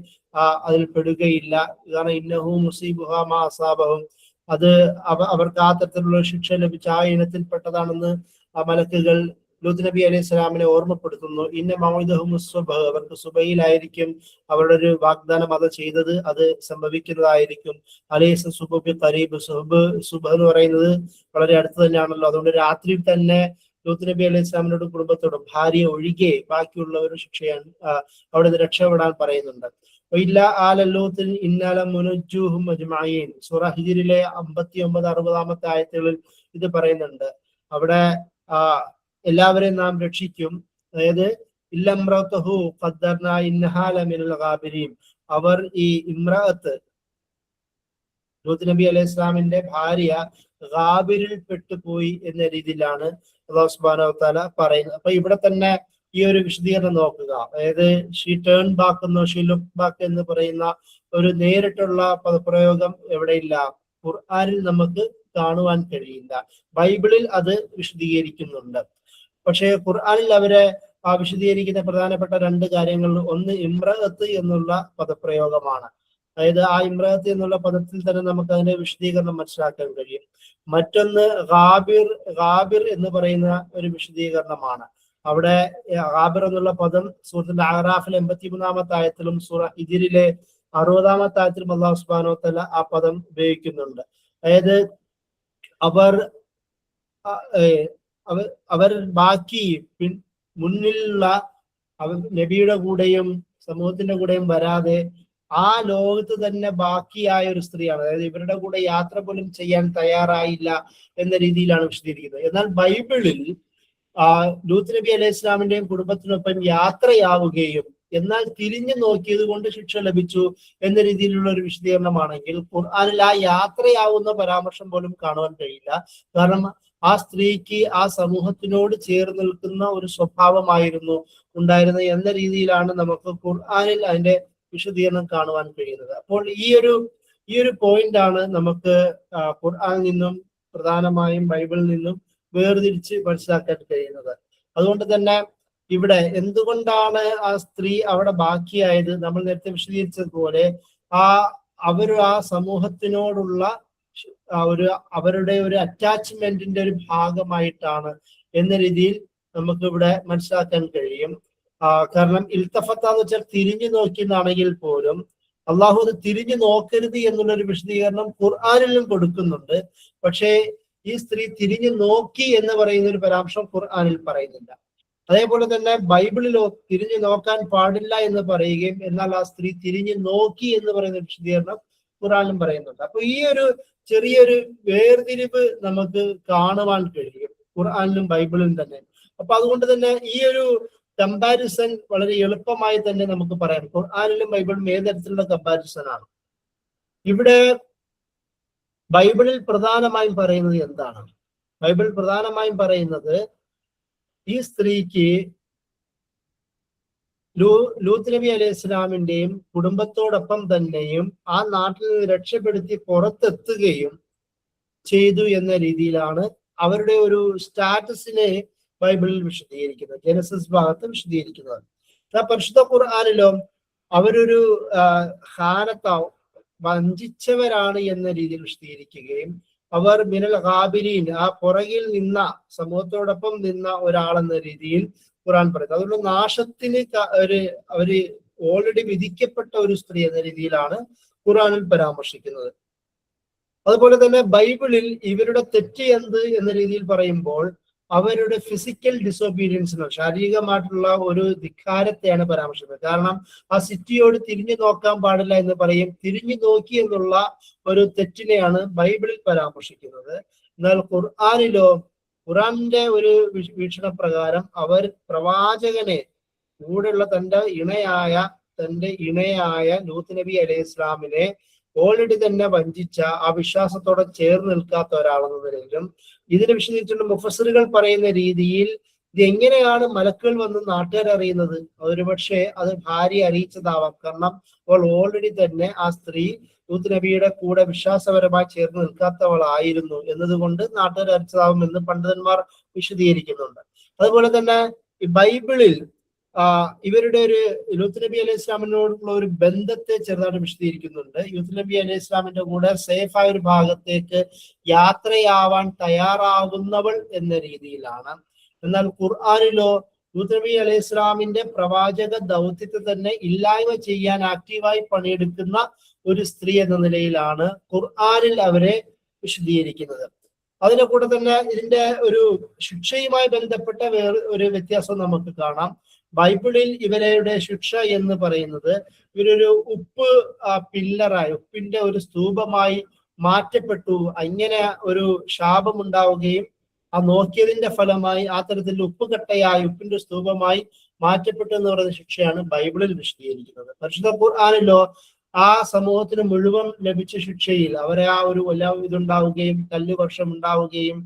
അതിൽ പെടുകയില്ല. കാരണം ഇന്നഹു മുസീബുഹാ മാ അസാബഹും, അത് അവർക്ക് ആ തരത്തിലുള്ള ശിക്ഷ ലഭിച്ച ആ ഇനത്തിൽപ്പെട്ടതാണെന്ന് ആ മലക്കുകൾ ലൂത്ത് നബി അലൈഹി സ്വലാമിനെ ഓർമ്മപ്പെടുത്തുന്നു. ഇന്ന മൗഇദഹും സുബ്ഹ്, അവർക്ക് സുബഹിയിലായിരിക്കും അവരുടെ ഒരു വാഗ്ദാനം അത് ചെയ്തത്, അത് സംഭവിക്കുന്നതായിരിക്കും. അലൈസ സുബ്ഹു ഖരീബ്, സുബ്ഹ് എന്ന് പറയുന്നത് വളരെ അടുത്ത് തന്നെയാണല്ലോ. അതുകൊണ്ട് രാത്രിയിൽ തന്നെ ലൂത്ത് നബി അലൈഹി സ്വലാമിനോടും കുടുംബത്തോടും, ഭാര്യ ഒഴികെ ബാക്കിയുള്ളവരും ശിക്ഷയാണ് അവിടെ നിന്ന് രക്ഷപ്പെടാൻ പറയുന്നുണ്ട്. സൂറ ഹിജ്റിലെ 59-60 ആയത്തുകളിൽ ഇത് പറയുന്നുണ്ട്. അവിടെ എല്ലാവരെയും നാം രക്ഷിക്കും. അതായത് ഇല്ലംറതഹു ഖദ്ദർനാ ഇന്നഹാ ലമിനൽ ഗാബിരീൻ, അവർ ഈ ഇമ്രഅത്ത് ലൂത്ത് നബി അലൈഹി ഇസ്ലാമിന്റെ ഭാര്യ ഗാബിരിൽ പെട്ടുപോയി എന്ന രീതിയിലാണ് അല്ലാഹു സുബ്ഹാനഹു വ തആല പറയുന്നത്. അപ്പൊ ഇവിടെ തന്നെ ഈ ഒരു വിശദീകരണം നോക്കുക. അതായത് ഷീ ടേൺ ബാക്ക് എന്നോ ഷീ ലുക്ക് ബാക്ക് എന്ന് പറയുന്ന ഒരു നേരിട്ടുള്ള പദപ്രയോഗം എവിടെയില്ല, ഖുർആനിൽ നമുക്ക് കാണുവാൻ കഴിയില്ല. ബൈബിളിൽ അത് വിശദീകരിക്കുന്നുണ്ട്. പക്ഷേ ഖുർആനിൽ അവരെ വിശദീകരിക്കുന്ന പ്രധാനപ്പെട്ട 2 കാര്യങ്ങൾ, ഒന്ന് ഇമ്രഅത്ത് എന്നുള്ള പദപ്രയോഗമാണ്. അതായത് ആ ഇമ്രഅത്ത് എന്നുള്ള പദത്തിൽ തന്നെ നമുക്ക് അതിന്റെ വിശദീകരണം മനസ്സിലാക്കാൻ കഴിയും. മറ്റൊന്ന് ഗാബിർ എന്ന് പറയുന്ന ഒരു വിശദീകരണമാണ്. അവിടെ ഗാബിർ എന്നുള്ള പദം സൂറത്തുൽ അഅറാഫിലെ 83-ാമത്തെ ആയത്തിലും സൂറ ഹിജ്റിലെ 60-ാമത്തെ ആയത്തിലും അല്ലാഹു സുബ്ഹാനഹു വ തആല ആ പദം ഉപയോഗിക്കുന്നുണ്ട്. അതായത് അവർ ബാക്കി മുന്നിലുള്ള നബിയുടെ കൂടെയും സമൂഹത്തിന്റെ കൂടെയും വരാതെ ആ ലോകത്ത് തന്നെ ബാക്കിയായ ഒരു സ്ത്രീയാണ്. അതായത് ഇവരുടെ കൂടെ യാത്ര പോലും ചെയ്യാൻ തയ്യാറായില്ല എന്ന രീതിയിലാണ് വിശദീകരിക്കുന്നത്. എന്നാൽ ബൈബിളിൽ ലൂത്ത് നബി അലൈഹി ഇസ്ലാമിന്റെയും കുടുംബത്തിനൊപ്പം യാത്രയാവുകയും എന്നാൽ തിരിഞ്ഞു നോക്കിയത് കൊണ്ട് ശിക്ഷ ലഭിച്ചു എന്ന രീതിയിലുള്ള ഒരു വിശദീകരണമാണെങ്കിൽ, ഖുർആനിൽ ആ യാത്രയാവുന്ന പരാമർശം പോലും കാണുവാൻ കഴിയില്ല. കാരണം ആ സ്ത്രീക്ക് ആ സമൂഹത്തിനോട് ചേർന്ന് നിൽക്കുന്ന ഒരു സ്വഭാവമായിരുന്നു ഉണ്ടായിരുന്നത് എന്ന രീതിയിലാണ് നമുക്ക് ഖുർആനിൽ അതിന്റെ വിശദീകരണം കാണുവാൻ കഴിയുന്നത്. അപ്പോൾ ഈ ഒരു പോയിന്റ് ആണ് നമുക്ക് ഖുർആനിൽ നിന്നും പ്രധാനമായും ബൈബിളിൽ നിന്നും വേർതിരിച്ച് മനസ്സിലാക്കാൻ കഴിയുന്നത്. അതുകൊണ്ട് തന്നെ ഇവിടെ എന്തുകൊണ്ടാണ് ആ സ്ത്രീ അവിടെ ബാക്കിയായത്, നമ്മൾ നേരത്തെ വിശദീകരിച്ചതുപോലെ ആ സമൂഹത്തിനോടുള്ള അവരുടെ ഒരു അറ്റാച്ച്മെന്റിന്റെ ഒരു ഭാഗമായിട്ടാണ് എന്ന രീതിയിൽ നമുക്ക് ഇവിടെ മനസ്സിലാക്കാൻ കഴിയും. കാരണം ഇൽത്തഫത്ത എന്ന് വെച്ചാൽ തിരിഞ്ഞു നോക്കിയെന്നാണെങ്കിൽ പോലും അള്ളാഹു അത് തിരിഞ്ഞു നോക്കരുത് എന്നുള്ളൊരു വിശദീകരണം ഖുർആനിലും കൊടുക്കുന്നുണ്ട്. പക്ഷേ ഈ സ്ത്രീ തിരിഞ്ഞു നോക്കി എന്ന് പറയുന്ന ഒരു പരാമർശം ഖുർആനിൽ പറയുന്നില്ല. അതേപോലെ തന്നെ ബൈബിളിലോ തിരിഞ്ഞു നോക്കാൻ പാടില്ല എന്ന് പറയുകയും എന്നാൽ ആ സ്ത്രീ തിരിഞ്ഞു നോക്കി എന്ന് പറയുന്ന വിശദീകരണം ഖുർആനിലും പറയുന്നുണ്ട്. അപ്പൊ ഈ ഒരു ചെറിയൊരു വേർതിരിവ് നമുക്ക് കാണുവാൻ കഴിയും ഖുർആനിലും ബൈബിളിലും തന്നെ. അപ്പൊ അതുകൊണ്ട് തന്നെ ഈ ഒരു കമ്പാരിസൺ വളരെ എളുപ്പമായി തന്നെ നമുക്ക് പറയാം. ഖുർആനിലും ബൈബിളിലും ഏത് തരത്തിലുള്ള കമ്പാരിസൺ ആണ്? ഇവിടെ ബൈബിളിൽ പ്രധാനമായും പറയുന്നത് എന്താണ്? ബൈബിൾ പ്രധാനമായും പറയുന്നത് ഈ സ്ത്രീക്ക് ലൂത്ത് നബി അലൈഹി ഇസ്ലാമിന്റെയും കുടുംബത്തോടൊപ്പം തന്നെയും ആ നാട്ടിൽ നിന്ന് രക്ഷപ്പെടുത്തി പുറത്തെത്തുകയും ചെയ്തു എന്ന രീതിയിലാണ് അവരുടെ ഒരു സ്റ്റാറ്റസിനെ ബൈബിളിൽ വിശദീകരിക്കുന്നത്, ജനസിസ് ഭാഗത്ത് വിശദീകരിക്കുന്നത്. പരിശുദ്ധ ഖുർആനിലോ അവരൊരു വഞ്ചിച്ചവരാണ് എന്ന രീതിയിൽ വിശദീകരിക്കുകയും അവർ മിനൽ ഗാബിരീൻ, ആ പുറകിൽ നിന്ന സമൂഹത്തോടൊപ്പം നിന്ന ഒരാളെന്ന രീതിയിൽ ഖുർആൻ പറയുന്നത്. അതുകൊണ്ട് നാശത്തിന് അവര് ഓൾറെഡി വിധിക്കപ്പെട്ട ഒരു സ്ത്രീ എന്ന രീതിയിലാണ് ഖുർആനിൽ പരാമർശിക്കുന്നത്. അതുപോലെ തന്നെ ബൈബിളിൽ ഇവരുടെ തെറ്റ് എന്ത് എന്ന രീതിയിൽ പറയുമ്പോൾ അവരുടെ ഫിസിക്കൽ ഡിസൊബീഡിയൻസിനോ ശാരീരികമായിട്ടുള്ള ഒരു ധിക്കാരത്തെയാണ് പരാമർശിക്കുന്നത്. കാരണം ആ സിറ്റിയോട് തിരിഞ്ഞു നോക്കാൻ പാടില്ല എന്ന് പറയും, തിരിഞ്ഞു നോക്കി എന്നുള്ള ഒരു തെറ്റിനെയാണ് ബൈബിളിൽ പരാമർശിക്കുന്നത്. എന്നാൽ ഖുർആനിലോ ഖുർആന്റെ ഒരു വീക്ഷണപ്രകാരം അവർ പ്രവാചകനെ കൂടെയുള്ള തന്റെ ഇണയായ ലൂത്ത് നബി അലൈഹി ഇസ്ലാമിനെ ഓൾറെഡി തന്നെ വഞ്ചിച്ച ആ വിശ്വാസത്തോടെ ചേർന്ന് നിൽക്കാത്ത ഒരാളെന്ന നിലയിലും ഇതിനെ വിശദീകരിച്ചുകൊണ്ട് മുഫസ്സിറുകൾ പറയുന്ന രീതിയിൽ ഇത് എങ്ങനെയാണ് മലക്കുകൾ വന്ന് നാട്ടുകാർ അറിയുന്നത്? ഒരുപക്ഷെ അത് ഭാര്യ അറിയിച്ചതാവാം. കാരണം അവൾ ഓൾറെഡി തന്നെ ആ സ്ത്രീ ലൂത്ത് നബിയുടെ കൂടെ വിശ്വാസപരമായി ചേർന്ന് നിൽക്കാത്തവളായിരുന്നു എന്നതുകൊണ്ട് നാട്ടുകാർ അറിയിച്ചതാവും എന്ന് പണ്ഡിതന്മാർ വിശദീകരിക്കുന്നുണ്ട്. അതുപോലെ തന്നെ ഈ ബൈബിളിൽ ഇവരുടെ ഒരു ലൂത്ത് നബി അലൈഹി ഇസ്ലാമിനോടുള്ള ഒരു ബന്ധത്തെ ചെറുതായിട്ട് വിശദീകരിക്കുന്നുണ്ട്. ലൂത്ത് നബി അലൈഹി ഇസ്ലാമിന്റെ കൂടെ സേഫായ ഒരു ഭാഗത്തേക്ക് യാത്രയാവാൻ തയ്യാറാകുന്നവൾ എന്ന രീതിയിലാണ്. എന്നാൽ ഖുർആനിലോ ലൂത്ത് നബി അലൈഹി ഇസ്ലാമിന്റെ പ്രവാചക ദൗത്യത്തെ തന്നെ ഇല്ലായ്മ ചെയ്യാൻ ആക്റ്റീവായി പണിയെടുക്കുന്ന ഒരു സ്ത്രീ എന്ന നിലയിലാണ് ഖുർആനിൽ അവരെ വിശദീകരിക്കുന്നത്. അതിന്റെ കൂടെ തന്നെ ഇതിന്റെ ഒരു ശിക്ഷയുമായി ബന്ധപ്പെട്ട വേറെ ഒരു വ്യത്യാസം നമുക്ക് കാണാം. ബൈബിളിൽ ഇവരുടെ ശിക്ഷ എന്ന് പറയുന്നത് ഇവരൊരു ഉപ്പ് പില്ലറായി, ഉപ്പിന്റെ ഒരു സ്തൂപമായി മാറ്റപ്പെട്ടു. അങ്ങനെ ഒരു ശാപം ഉണ്ടാവുകയും ആ നോക്കിയതിന്റെ ഫലമായി ആ തരത്തിൽ ഉപ്പുകട്ടയായി ഉപ്പിന്റെ സ്തൂപമായി മാറ്റപ്പെട്ടു എന്ന് പറയുന്ന ശിക്ഷയാണ് ബൈബിളിൽ വിശദീകരിക്കുന്നത്. പരിശുദ്ധ ഖുർആനിലോ ആ സമൂഹത്തിന് മുഴുവൻ ലഭിച്ച ശിക്ഷയിൽ അവരെ ആ ഒരു ഇതുണ്ടാവുകയും കല്ലുവർഷം ഉണ്ടാവുകയും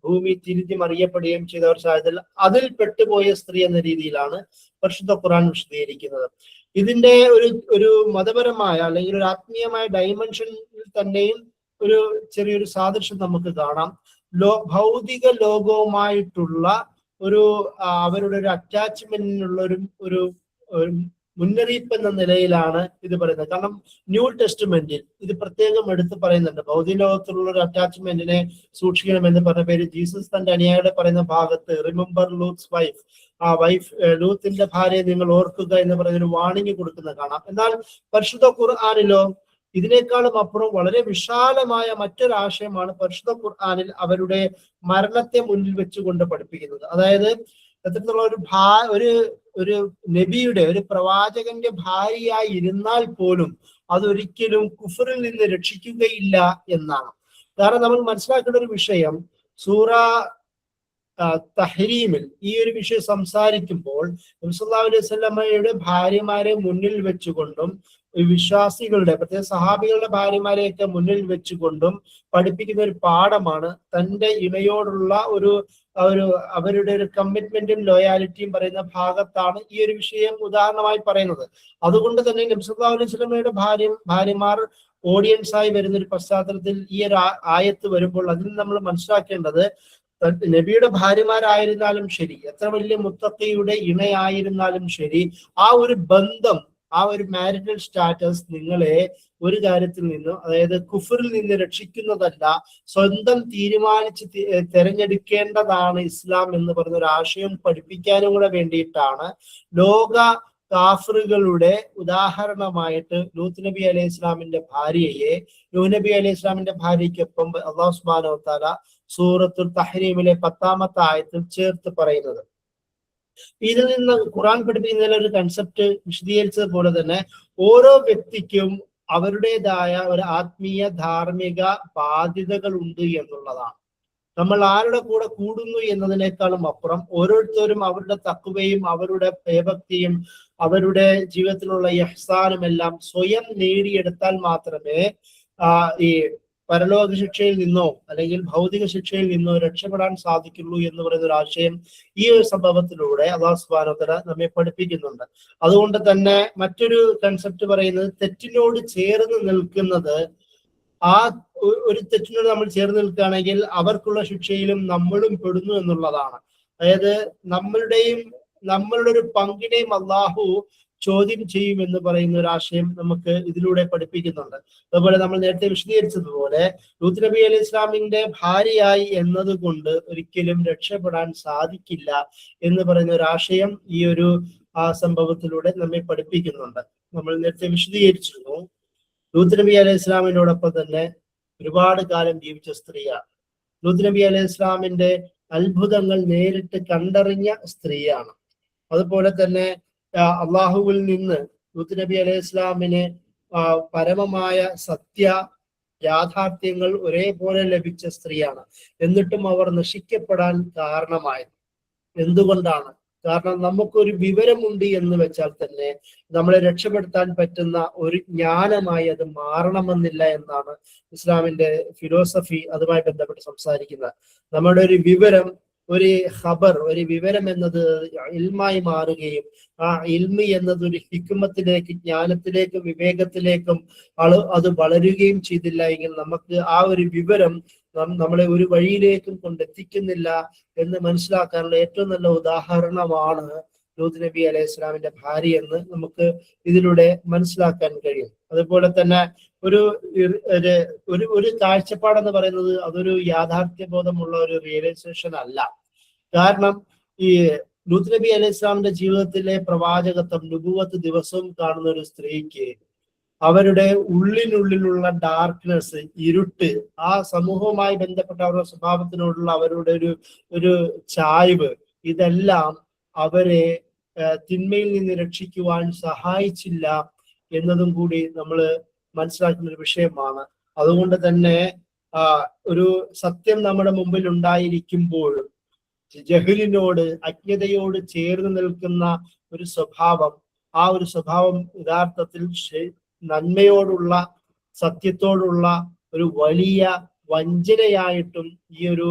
ഭൂമി തിരിഞ്ഞു മറിയപ്പെടുകയും ചെയ്തവർ സാഹചര്യത്തിൽ അതിൽ പെട്ടുപോയ സ്ത്രീ എന്ന രീതിയിലാണ് പരിശുദ്ധ ഖുർആൻ വിശദീകരിക്കുന്നത്. ഇതിന്റെ ഒരു മതപരമായ അല്ലെങ്കിൽ ഒരു ആത്മീയമായ ഡൈമെൻഷനിൽ തന്നെയും ഒരു ചെറിയൊരു സാദൃശ്യം നമുക്ക് കാണാം. ഭൗതിക ലോകവുമായിട്ടുള്ള അവരുടെ ഒരു അറ്റാച്ച്മെന്റിനുള്ള ഒരു മുന്നറിയിപ്പ് എന്ന നിലയിലാണ് ഇത് പറയുന്നത്. കാരണം ന്യൂ ടെസ്റ്റ്മെന്റിൽ ഇത് പ്രത്യേകം എടുത്ത് പറയുന്നുണ്ട്. ഭൗതിക ലോകത്തിലുള്ള ഒരു അറ്റാച്ച്മെന്റിനെ സൂക്ഷിക്കണമെന്ന് പറഞ്ഞ പേര് ജീസസ് തന്റെ അനുയായികളെ പറയുന്ന ഭാഗത്ത് റിമെമ്പർ ലൂത്ത്സ് വൈഫ് ലൂത്തിന്റെ ഭാര്യയെ നിങ്ങൾ ഓർക്കുക എന്ന് പറയുന്ന ഒരു വാണിംഗ് കൊടുക്കുന്ന കാണാം. എന്നാൽ പരിശുദ്ധ ഖുർആനിലോ ഇതിനേക്കാളും അപ്പുറം വളരെ വിശാലമായ മറ്റൊരാശയമാണ് പരിശുദ്ധ ഖുർആനിൽ അവരുടെ മരണത്തെ മുന്നിൽ വെച്ചുകൊണ്ട് പഠിപ്പിക്കുന്നത്. അതായത് എത്രത്തോളം ഒരു നബിയുടെ ഒരു പ്രവാചകന്റെ ഭാര്യയായി ഇരുന്നാൽ പോലും അതൊരിക്കലും കുഫറിൽ നിന്ന് രക്ഷിക്കുകയില്ല എന്നാണ്. കാരണം നമ്മൾ മനസ്സിലാക്കേണ്ട ഒരു വിഷയം, സൂറ തഹ്രീമിൽ ഈ ഒരു വിഷയം സംസാരിക്കുമ്പോൾ നബി സല്ലല്ലാഹു അലൈഹി വസല്ലമയുടെ ഭാര്യമാരെ മുന്നിൽ വെച്ചുകൊണ്ടും വിശ്വാസികളുടെ പ്രത്യേക സഹാബികളുടെ ഭാര്യമാരെയൊക്കെ മുന്നിൽ വെച്ചുകൊണ്ടും പഠിപ്പിക്കുന്ന ഒരു പാഠമാണ് തന്റെ ഇണയോടുള്ള അവരുടെ ഒരു കമ്മിറ്റ്മെന്റും ലോയാലിറ്റിയും പറയുന്ന ഭാഗത്താണ് ഈ ഒരു വിഷയം ഉദാഹരണമായി പറയുന്നത്. അതുകൊണ്ട് തന്നെ നബി സല്ലല്ലാഹു അലൈഹി വസല്ലമയുടെ ഭാര്യമാർ ഓഡിയൻസ് ആയി വരുന്ന ഒരു പശ്ചാത്തലത്തിൽ ഈ ഒരു ആയത്ത് വരുമ്പോൾ അതിൽ നമ്മൾ മനസ്സിലാക്കേണ്ടത് നബിയുടെ ഭാര്യമാരായിരുന്നാലും ശരി, എത്ര വലിയ മുത്തഖിയുടെ ഇണയായിരുന്നാലും ശരി, ആ ഒരു ബന്ധം, ആ ഒരു മാരിറ്റൽ സ്റ്റാറ്റസ് നിങ്ങളെ ഒരു കാര്യത്തിൽ നിന്നും, അതായത് കുഫറിൽ നിന്ന് രക്ഷിക്കുന്നതല്ല, സ്വന്തം തീരുമാനിച്ച് തിരഞ്ഞെടുക്കേണ്ടതാണ് ഇസ്ലാം എന്ന് പറയുന്ന ഒരു ആശയം പഠിപ്പിക്കാനും കൂടെ വേണ്ടിയിട്ടാണ് ലോക കാഫറുകളുടെ ഉദാഹരണമായിട്ട് ലൂത്ത് നബി അലൈഹി ഇസ്ലാമിന്റെ ഭാര്യയെ നൂഹ് നബി അലൈഹി ഇസ്ലാമിന്റെ ഭാര്യയ്ക്കൊപ്പം അല്ലാഹു സുബ്ഹാനഹു വ തആല സൂറത്തുൽ തഹ്രീമിലെ 10-ാമത്തെ ആയത്തിൽ ചേർത്ത് പറയുന്നത്. ഇതിൽ നിന്ന് ഖുർആൻ പഠിപ്പിക്കുന്നതിലെ ഒരു കൺസെപ്റ്റ് വിശദീകരിച്ചത് പോലെ തന്നെ ഓരോ വ്യക്തിക്കും അവരുടേതായ ഒരു ആത്മീയ ധാർമ്മിക ബാധ്യതകൾ ഉണ്ട് എന്നുള്ളതാണ്. നമ്മൾ ആരുടെ കൂടെ കൂടുന്നു എന്നതിനേക്കാളും അപ്പുറം ഓരോരുത്തരും അവരുടെ തഖ്വയും അവരുടെ ഭയഭക്തിയും അവരുടെ ജീവിതത്തിലുള്ള ഇഹ്സാനും എല്ലാം സ്വയം നേടിയെടുത്താൽ മാത്രമേ ഈ പരലോക ശിക്ഷയിൽ നിന്നോ അല്ലെങ്കിൽ ഭൗതിക ശിക്ഷയിൽ നിന്നോ രക്ഷപ്പെടാൻ സാധിക്കുള്ളൂ എന്ന് പറയുന്ന ഒരു ആശയം ഈ ഒരു സംഭവത്തിലൂടെ അല്ലാഹു സുബ്ഹാനഹു വ തആല നമ്മെ പഠിപ്പിക്കുന്നുണ്ട്. അതുകൊണ്ട് തന്നെ മറ്റൊരു കൺസെപ്റ്റ് പറയുന്നത് തെറ്റിനോട് ചേർന്ന് നിൽക്കുന്നത്, ആ ഒരു തെറ്റിനോട് നമ്മൾ ചേർന്ന് നിൽക്കുകയാണെങ്കിൽ അവർക്കുള്ള ശിക്ഷയിലും നമ്മളും പെടുന്നു എന്നുള്ളതാണ്. അതായത് നമ്മളുടെ ഒരു പങ്കിനെയും അള്ളാഹു ചോദ്യം ചെയ്യും എന്ന് പറയുന്ന ഒരു ആശയം നമുക്ക് ഇതിലൂടെ പഠിപ്പിക്കുന്നുണ്ട്. അതുപോലെ നമ്മൾ നേരത്തെ വിശദീകരിച്ചതുപോലെ ലൂത്ത് നബി അലൈഹി ഇസ്ലാമിന്റെ ഭാര്യയായി എന്നതുകൊണ്ട് ഒരിക്കലും രക്ഷപ്പെടാൻ സാധിക്കില്ല എന്ന് പറയുന്ന ഒരു ആശയം ഈ ഒരു സംഭവത്തിലൂടെ നമ്മെ പഠിപ്പിക്കുന്നുണ്ട്. നമ്മൾ നേരത്തെ വിശദീകരിച്ചിരുന്നു, ലൂത്ത് നബി അലൈഹി ഇസ്ലാമിനോടൊപ്പം തന്നെ ഒരുപാട് കാലം ജീവിച്ച സ്ത്രീയാണ്. ലൂത്ത് നബി അലൈഹി ഇസ്ലാമിന്റെ അത്ഭുതങ്ങൾ നേരിട്ട് കണ്ടറിഞ്ഞ സ്ത്രീയാണ്. അതുപോലെ തന്നെ അള്ളാഹുവിൽ നിന്ന് ലൂത്ത് നബി അലൈഹി ഇസ്ലാമിന് പരമമായ സത്യ യാഥാർത്ഥ്യങ്ങൾ ഒരേപോലെ ലഭിച്ച സ്ത്രീയാണ്. എന്നിട്ടും അവർ നശിക്കപ്പെടാൻ കാരണമായത് എന്തുകൊണ്ടാണ്? കാരണം നമുക്കൊരു വിവരമുണ്ട് എന്ന് വെച്ചാൽ തന്നെ നമ്മളെ രക്ഷപ്പെടുത്താൻ പറ്റുന്ന ഒരു ജ്ഞാനമായി അത് മാറണമെന്നില്ല എന്നാണ് ഇസ്ലാമിന്റെ ഫിലോസഫി അതുമായി ബന്ധപ്പെട്ട് സംസാരിക്കുന്നത്. നമ്മുടെ ഒരു വിവരം, ഒരു ഖബർ, ഒരു വിവരം എന്നത് ഇൽമായി മാറുകയും ആ ഇൽമി എന്നത് ഒരു ഹിക്മത്തിലേക്ക്, ജ്ഞാനത്തിലേക്കും വിവേകത്തിലേക്കും അത് വളരുകയും ചെയ്തില്ല എങ്കിൽ നമുക്ക് ആ ഒരു വിവരം നമ്മളെ ഒരു വഴിയിലേക്കും കൊണ്ടെത്തിക്കുന്നില്ല എന്ന് മനസ്സിലാക്കാനുള്ള ഏറ്റവും നല്ല ഉദാഹരണമാണ് ലൂത്ത് നബി അലൈഹി സ്വലാമിന്റെ ഭാര്യ എന്ന് നമുക്ക് ഇതിലൂടെ മനസ്സിലാക്കാൻ കഴിയും. അതുപോലെ തന്നെ ഒരു ഒരു ഒരു കാഴ്ചപ്പാടെന്ന് പറയുന്നത് അതൊരു യാഥാർത്ഥ്യബോധമുള്ള ഒരു റിയലൈസേഷൻ അല്ല. കാരണം ഈ ലൂത്ത് നബി അലൈഹി സ്വലാമിന്റെ ജീവിതത്തിലെ പ്രവാചകത്വം, നുബുവത്ത് ദിവസവും കാണുന്ന ഒരു സ്ത്രീക്ക് അവരുടെ ഉള്ളിനുള്ളിലുള്ള ഡാർക്ക്നെസ്, ഇരുട്ട്, ആ സമൂഹവുമായി ബന്ധപ്പെട്ട അവരുടെ സ്വഭാവത്തിനോടുള്ള അവരുടെ ഒരു ചായ്വ്, ഇതെല്ലാം അവരെ തിന്മയിൽ നിന്ന് രക്ഷിക്കുവാൻ സഹായിച്ചില്ല എന്നതും കൂടി നമ്മൾ മനസ്സിലാക്കുന്ന ഒരു വിഷയമാണ്. അതുകൊണ്ട് തന്നെ ഒരു സത്യം നമ്മുടെ മുമ്പിൽ ഉണ്ടായിരിക്കുമ്പോഴും ജഹലിനോട്, അജ്ഞതയോട് ചേർന്ന് നിൽക്കുന്ന ഒരു സ്വഭാവം, ആ ഒരു സ്വഭാവം യഥാർത്ഥത്തിൽ നന്മയോടുള്ള, സത്യത്തോടുള്ള ഒരു വലിയ വഞ്ചനയായിട്ടും ഈ ഒരു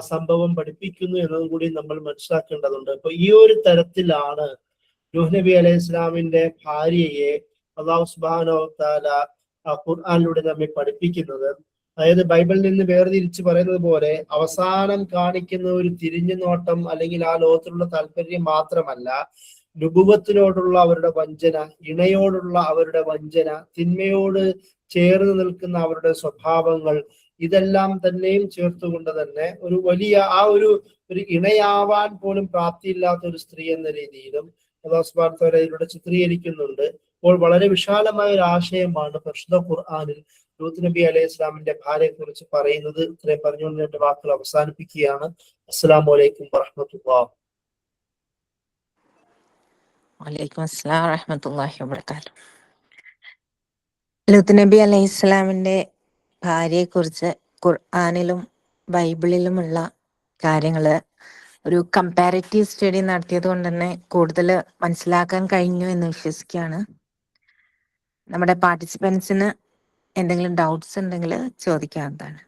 സംഭവം പഠിപ്പിക്കുന്നു എന്നതും കൂടി നമ്മൾ മനസ്സിലാക്കേണ്ടതുണ്ട്. അപ്പൊ ഈ ഒരു തരത്തിലാണ് നൂഹ് നബി അലൈഹി ഇസ്ലാമിന്റെ ഭാര്യയെ അല്ലാഹു സുബ്ഹാനഹു വ തആല ഖുർആനിലൂടെ നമ്മെ പഠിപ്പിക്കുന്നത്. അതായത് ബൈബിളിൽ നിന്ന് വേർതിരിച്ച് പറയുന്നത് പോലെ അവസാനം കാണിക്കുന്ന ഒരു തിരിഞ്ഞു നോട്ടം അല്ലെങ്കിൽ ആ ലോകത്തിലുള്ള താല്പര്യം മാത്രമല്ല, നുബുവത്തിനോടുള്ള അവരുടെ വഞ്ചന, ഇണയോടുള്ള അവരുടെ വഞ്ചന, തിന്മയോട് ചേർന്ന് നിൽക്കുന്ന അവരുടെ സ്വഭാവങ്ങൾ, ഇതെല്ലാം തന്നെയും ചേർത്തുകൊണ്ട് തന്നെ ഒരു വലിയ ഒരു ഇണയാവാൻ പോലും പ്രാപ്തിയില്ലാത്ത ഒരു സ്ത്രീ എന്ന രീതിയിലും ഇതിലൂടെ ചിത്രീകരിക്കുന്നുണ്ട്. അപ്പോൾ വളരെ വിശാലമായ ഒരു ആശയമാണ് പരിശുദ്ധ ഖുർആനിൽ ലൂത്ത് നബി അലൈഹി ഇസ്ലാമിന്റെ ഭാര്യയെ കുറിച്ച് പറയുന്നത്. ഇത്രയും പറഞ്ഞുകൊണ്ട് എന്റെ വാക്കുകൾ അവസാനിപ്പിക്കുകയാണ്. അസ്സലാമു അലൈക്കും വറഹ്മത്തുള്ളാഹി. വലൈക്കും അസ്സലാം വറഹ്മത്തുള്ളാഹി വബറകാതുഹു. ലൂത്ത് നബി അലൈഹി ഇസ്ലാമിന്റെ ഭാര്യയെ കുറിച്ച് ഖുർആനിലും ബൈബിളിലുമുള്ള കാര്യങ്ങള് ഒരു കമ്പാരിറ്റീവ് സ്റ്റഡി നടത്തിയത് കൊണ്ട് തന്നെ കൂടുതൽ മനസ്സിലാക്കാൻ കഴിഞ്ഞു എന്ന് വിശ്വസിക്കുകയാണ്. നമ്മുടെ പാർട്ടിസിപ്പൻസിന് എന്തെങ്കിലും ഡൗട്ട്സ് ഉണ്ടെങ്കിൽ ചോദിക്കാവുന്നതാണ്.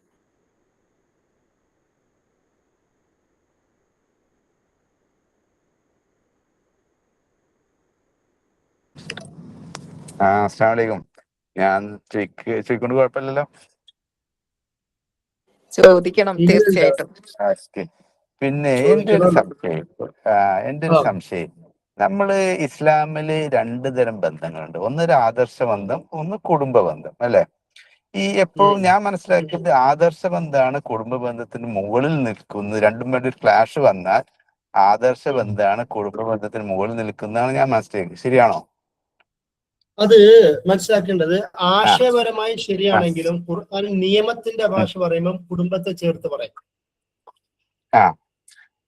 അസ്സലാമു അലൈക്കും. ഞാൻ ചോദിക്കൊണ്ട് കുഴപ്പമില്ലല്ലോ? ചോദിക്കണം, തീർച്ചയായിട്ടും. പിന്നെ എന്റെ ഒരു സംശയം, നമ്മള് ഇസ്ലാമില് 2 തരം ബന്ധങ്ങളുണ്ട്. ഒന്നൊരു ആദർശ ബന്ധം, ഒന്ന് കുടുംബ ബന്ധം, അല്ലെ? ഈ എപ്പോഴും ഞാൻ മനസ്സിലാക്കിയത് ആദർശ ബന്ധമാണ് കുടുംബ ബന്ധത്തിന് മുകളിൽ നിൽക്കുന്നത്. രണ്ടും വേണ്ടി ഒരു ക്ലാഷ് വന്നാൽ ആദർശ ബന്ധമാണ് കുടുംബ ബന്ധത്തിന് മുകളിൽ നിൽക്കുന്നതാണ് ഞാൻ മനസ്സിലാക്കിയത്. ശരിയാണോ? അത് മനസ്സിലാക്കേണ്ടത് ആശയപരമായി ശരിയാണെങ്കിലും ഖുർആൻ നിയമത്തിന്റെ ഭാഷ പറയുമ്പോൾ കുടുംബത്തെ ചേർത്ത് പറയും.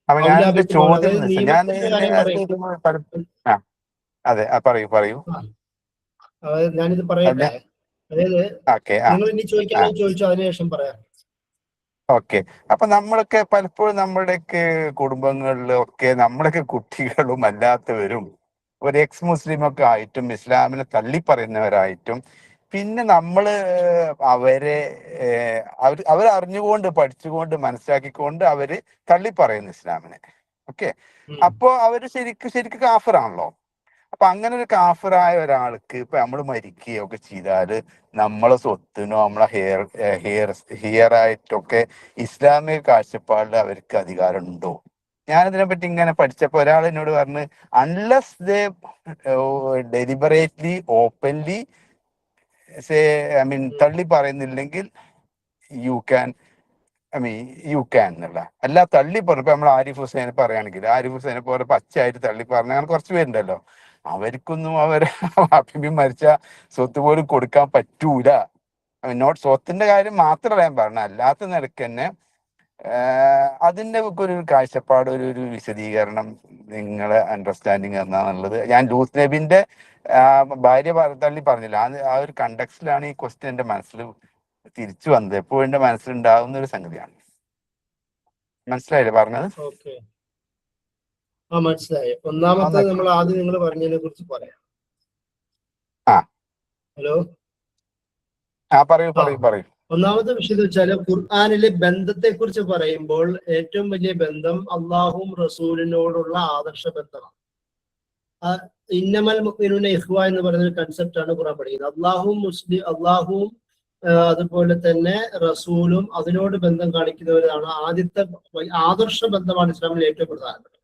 അപ്പൊ ഞാൻ പറയൂ. അതായത് ഞാനിത് പറയട്ടെ. അതായത് നിങ്ങൾ ഇനി ചോദിക്കാനും ചോദിച്ചു, അതിനുശേഷം പറയാം. ഓക്കെ. അപ്പൊ നമ്മളൊക്കെ പലപ്പോഴും നമ്മുടെയൊക്കെ കുടുംബങ്ങളിലൊക്കെ നമ്മളൊക്കെ കുട്ടികളും അല്ലാത്തവരും ഒരു എക്സ് മുസ്ലിം ഒക്കെ ആയിട്ടും ഇസ്ലാമിനെ തള്ളിപ്പറയുന്നവരായിട്ടും പിന്നെ നമ്മള് അവരെ അവർ അറിഞ്ഞുകൊണ്ട്, പഠിച്ചുകൊണ്ട്, മനസ്സിലാക്കിക്കൊണ്ട് അവര് തള്ളിപ്പറയുന്നു ഇസ്ലാമിനെ. ഓക്കെ. അപ്പോ അവര് ശരിക്കും കാഫിറാണല്ലോ. അപ്പൊ അങ്ങനെ ഒരു കാഫിറായ ഒരാൾക്ക് ഇപ്പൊ നമ്മൾ മരിക്കുകയോ ഒക്കെ ചെയ്താല് നമ്മളെ സ്വത്തിനോ നമ്മളെ ഹിയർ ആയിട്ടൊക്കെ ഇസ്ലാമിക കാഴ്ചപ്പാടിൽ അവർക്ക് അധികാരം ഉണ്ടോ? ഞാനിതിനെ പറ്റി ഇങ്ങനെ പഠിച്ചപ്പോ ഒരാൾ എന്നോട് പറഞ്ഞ്, അൺലെസ് ദേ ഡെലിബറേറ്റ്ലി ഓപ്പൻലി തള്ളി പറയുന്നില്ലെങ്കിൽ യു ക്യാൻ എന്നുള്ള. അല്ല തള്ളി പറഞ്ഞു. ഇപ്പൊ നമ്മൾ ആരിഫ് ഹുസൈനെ പറയുകയാണെങ്കിൽ ആരിഫ് ഹുസൈനെ പോലെ പച്ചയായിട്ട് തള്ളി പറഞ്ഞ അങ്ങനെ കുറച്ച് പേരുണ്ടല്ലോ. അവർക്കൊന്നും അഭിമി മരിച്ച സ്വത്ത് പോലും കൊടുക്കാൻ പറ്റൂല. നോട്ട് സ്വത്തിന്റെ കാര്യം മാത്രമല്ല ഞാൻ പറഞ്ഞ, അല്ലാത്ത നിലക്ക് തന്നെ അതിന്റെ ഒക്കെ ഒരു കാഴ്ചപ്പാട്, ഒരു വിശദീകരണം, നിങ്ങളെ അണ്ടർസ്റ്റാൻഡിങ് എന്നാന്നുള്ളത്. ഞാൻ ലൂത്ത് നബിന്റെ ഭാര്യ തള്ളി പറഞ്ഞില്ല, ആ ഒരു കണ്ടക്സ്റ്റിലാണ് ഈ ക്വസ്റ്റ്യൻ എന്റെ മനസ്സിൽ തിരിച്ചു വന്നത്. എപ്പോഴും എന്റെ മനസ്സിലുണ്ടാകുന്ന ഒരു സംഗതിയാണ്. മനസ്സിലായില്ലേ പറഞ്ഞത്? മനസ്സിലായി. ഒന്നാമത്തെ നമ്മൾ ആദ്യം നിങ്ങൾ പറഞ്ഞതിനെ കുറിച്ച് പറയാം. ഹലോ, പറയൂ. ഒന്നാമത്തെ വിഷയം എന്ന് വെച്ചാല് ഖുർആനിലെ ബന്ധത്തെ കുറിച്ച് പറയുമ്പോൾ ഏറ്റവും വലിയ ബന്ധം അള്ളാഹും റസൂലിനോടുള്ള ആദർശ ബന്ധമാണ്. ഇന്നമൽ മുഅ്മിനൂന ഇഖ്വ എന്ന് പറയുന്ന ഒരു കൺസെപ്റ്റ് ആണ് ഖുർആൻ പഠിക്കുന്നത്. അള്ളാഹുവും അതുപോലെ തന്നെ റസൂലും അതിനോട് ബന്ധം കാണിക്കുന്നവരാണ്. ആദ്യത്തെ ആദർശ ബന്ധമാണ് ഇസ്ലാമിൽ ഏറ്റവും പ്രധാനപ്പെട്ടത്.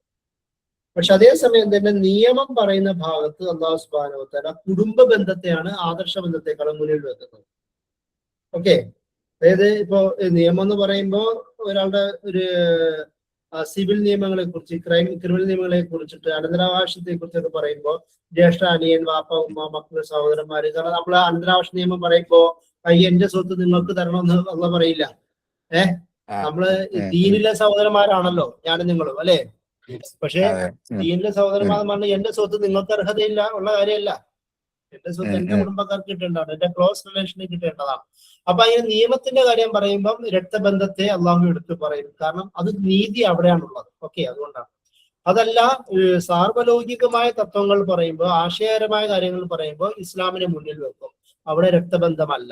പക്ഷെ അതേസമയം തന്നെ നിയമം പറയുന്ന ഭാഗത്ത് അല്ലാഹു സുബ്ഹാനഹു വ തആല കുടുംബ ബന്ധത്തെയാണ് ആദർശ ബന്ധത്തെക്കാളും മുന്നിൽ വെക്കുന്നത്. ഓക്കെ, അതായത് ഇപ്പോ നിയമം എന്ന് പറയുമ്പോൾ ഒരാളുടെ ഒരു സിവിൽ നിയമങ്ങളെ കുറിച്ച്, ക്രിമിനൽ നിയമങ്ങളെ കുറിച്ചിട്ട്, അനന്തരാവകാശത്തെ കുറിച്ചൊക്കെ പറയുമ്പോൾ ജ്യേഷ്ഠ, അനിയൻ, വാപ്പ, ഉമ്മ, മക്കൾ, സഹോദരന്മാര്, കാരണം നമ്മൾ അനന്തരാവകാശ നിയമം പറയുമ്പോ എന്റെ സ്വത്ത് നിങ്ങൾക്ക് തരണമെന്ന് അള്ളാഹ് പറയില്ല. നമ്മള് ദീനിലെ സഹോദരന്മാരാണല്ലോ ഞാനും നിങ്ങളും, അല്ലെ? പക്ഷെ ദീനിലെ സഹോദരന്മാർ പറഞ്ഞ എന്റെ സ്വത്ത് നിങ്ങൾക്ക് അർഹതയില്ല ഉള്ള കാര്യമല്ല. എന്റെ സ്വത്ത് എന്റെ കുടുംബക്കാർക്ക് കിട്ടേണ്ടതാണ്, എന്റെ ക്ലോസ് റിലേഷന് കിട്ടേണ്ടതാണ്. അപ്പൊ അതിന് നിയമത്തിന്റെ കാര്യം പറയുമ്പം രക്തബന്ധത്തെ അള്ളാഹു എടുത്ത് പറയും. കാരണം അത് നീതി അവിടെയാണുള്ളത്. ഓക്കെ, അതുകൊണ്ടാണ്. അതല്ല, സാർവലൗകികമായ തത്വങ്ങൾ പറയുമ്പോൾ, ആശയപരമായ കാര്യങ്ങൾ പറയുമ്പോൾ ഇസ്ലാമിനെ മുന്നിൽ വെക്കും. അവിടെ രക്തബന്ധമല്ല.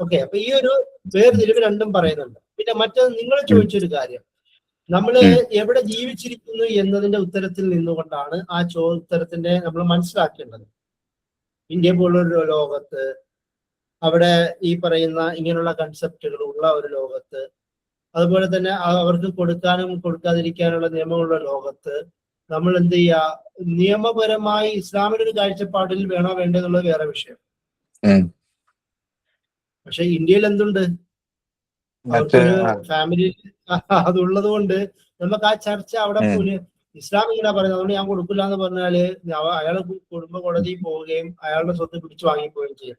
ഓക്കെ, അപ്പൊ ഈ ഒരു വേർതിരിവ് രണ്ടും പറയുന്നുണ്ട്. പിന്നെ മറ്റൊന്ന് നിങ്ങൾ ചോദിച്ചൊരു കാര്യം, നമ്മള് എവിടെ ജീവിച്ചിരിക്കുന്നു എന്നതിന്റെ ഉത്തരത്തിൽ നിന്നുകൊണ്ടാണ് ആ ഉത്തരത്തിന്റെ നമ്മൾ മനസ്സിലാക്കേണ്ടത്. ഇന്ത്യ പോലൊരു ലോകത്ത്, അവിടെ ഈ പറയുന്ന ഇങ്ങനെയുള്ള കൺസെപ്റ്റുകൾ ഉള്ള ഒരു ലോകത്ത്, അതുപോലെ തന്നെ അവർക്ക് കൊടുക്കാനും കൊടുക്കാതിരിക്കാനുള്ള നിയമമുള്ള ലോകത്ത് നമ്മൾ എന്ത് ചെയ്യുക? നിയമപരമായി ഇസ്ലാമിന്റെ ഒരു കാഴ്ചപ്പാടിൽ വേണോ വേണ്ടെന്നുള്ളത് വേറെ വിഷയം. പക്ഷെ ഇന്ത്യയിൽ എന്തുണ്ട്? അവർക്കൊരു ഫാമിലി അതുള്ളത് കൊണ്ട് നമുക്ക് ആ ചർച്ച അവിടെ ഇസ്ലാം ഇങ്ങനെ പറയുന്നത്. അതുകൊണ്ട് ഞാൻ കൊടുക്കില്ല എന്ന് പറഞ്ഞാല് അയാൾ കുടുംബ കോടതിയിൽ പോവുകയും അയാളുടെ സ്വത്ത് പിടിച്ചു വാങ്ങിപ്പോവുകയും ചെയ്യും.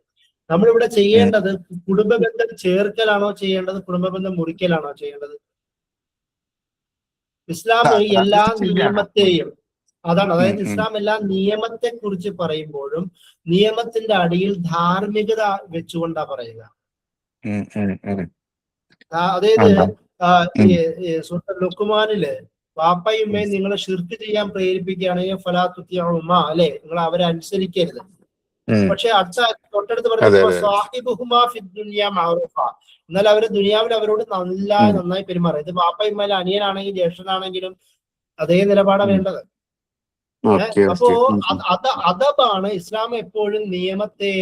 നമ്മളിവിടെ ചെയ്യേണ്ടത് കുടുംബ ബന്ധം ചേർക്കലാണോ ചെയ്യേണ്ടത്, കുടുംബ ബന്ധം മുറിക്കലാണോ ചെയ്യേണ്ടത്? ഇസ്ലാം എല്ലാ നിയമത്തെയും അതാണ്, അതായത് ഇസ്ലാം എല്ലാ നിയമത്തെ കുറിച്ച് പറയുമ്പോഴും നിയമത്തിന്റെ അടിയിൽ ധാർമ്മികത വെച്ചുകൊണ്ടാ പറയുക. അതായത് ലുക്മാനില് വാപ്പയും ഉമ്മയും നിങ്ങളെ ഷിർക്ക് ചെയ്യാൻ പ്രേരിപ്പിക്കുകയാണെങ്കിൽ ഫലാ തുതിഉ ഉമ്മ, അല്ലെ, നിങ്ങൾ അവരെ അനുസരിക്കരുത്. പക്ഷെ തൊട്ടടുത്ത് പറയുന്നത് എന്നാൽ അവര് ദുനിയാവിൽ അവരോട് നന്നായി പെരുമാറും. ഇത് വാപ്പയും ഉമ്മയിലെ അനിയനാണെങ്കിലും ജ്യേഷ്ഠനാണെങ്കിലും അതേ നിലപാടാണ് വേണ്ടത്. അപ്പോ അദബാണ്. ഇസ്ലാം എപ്പോഴും നിയമത്തെ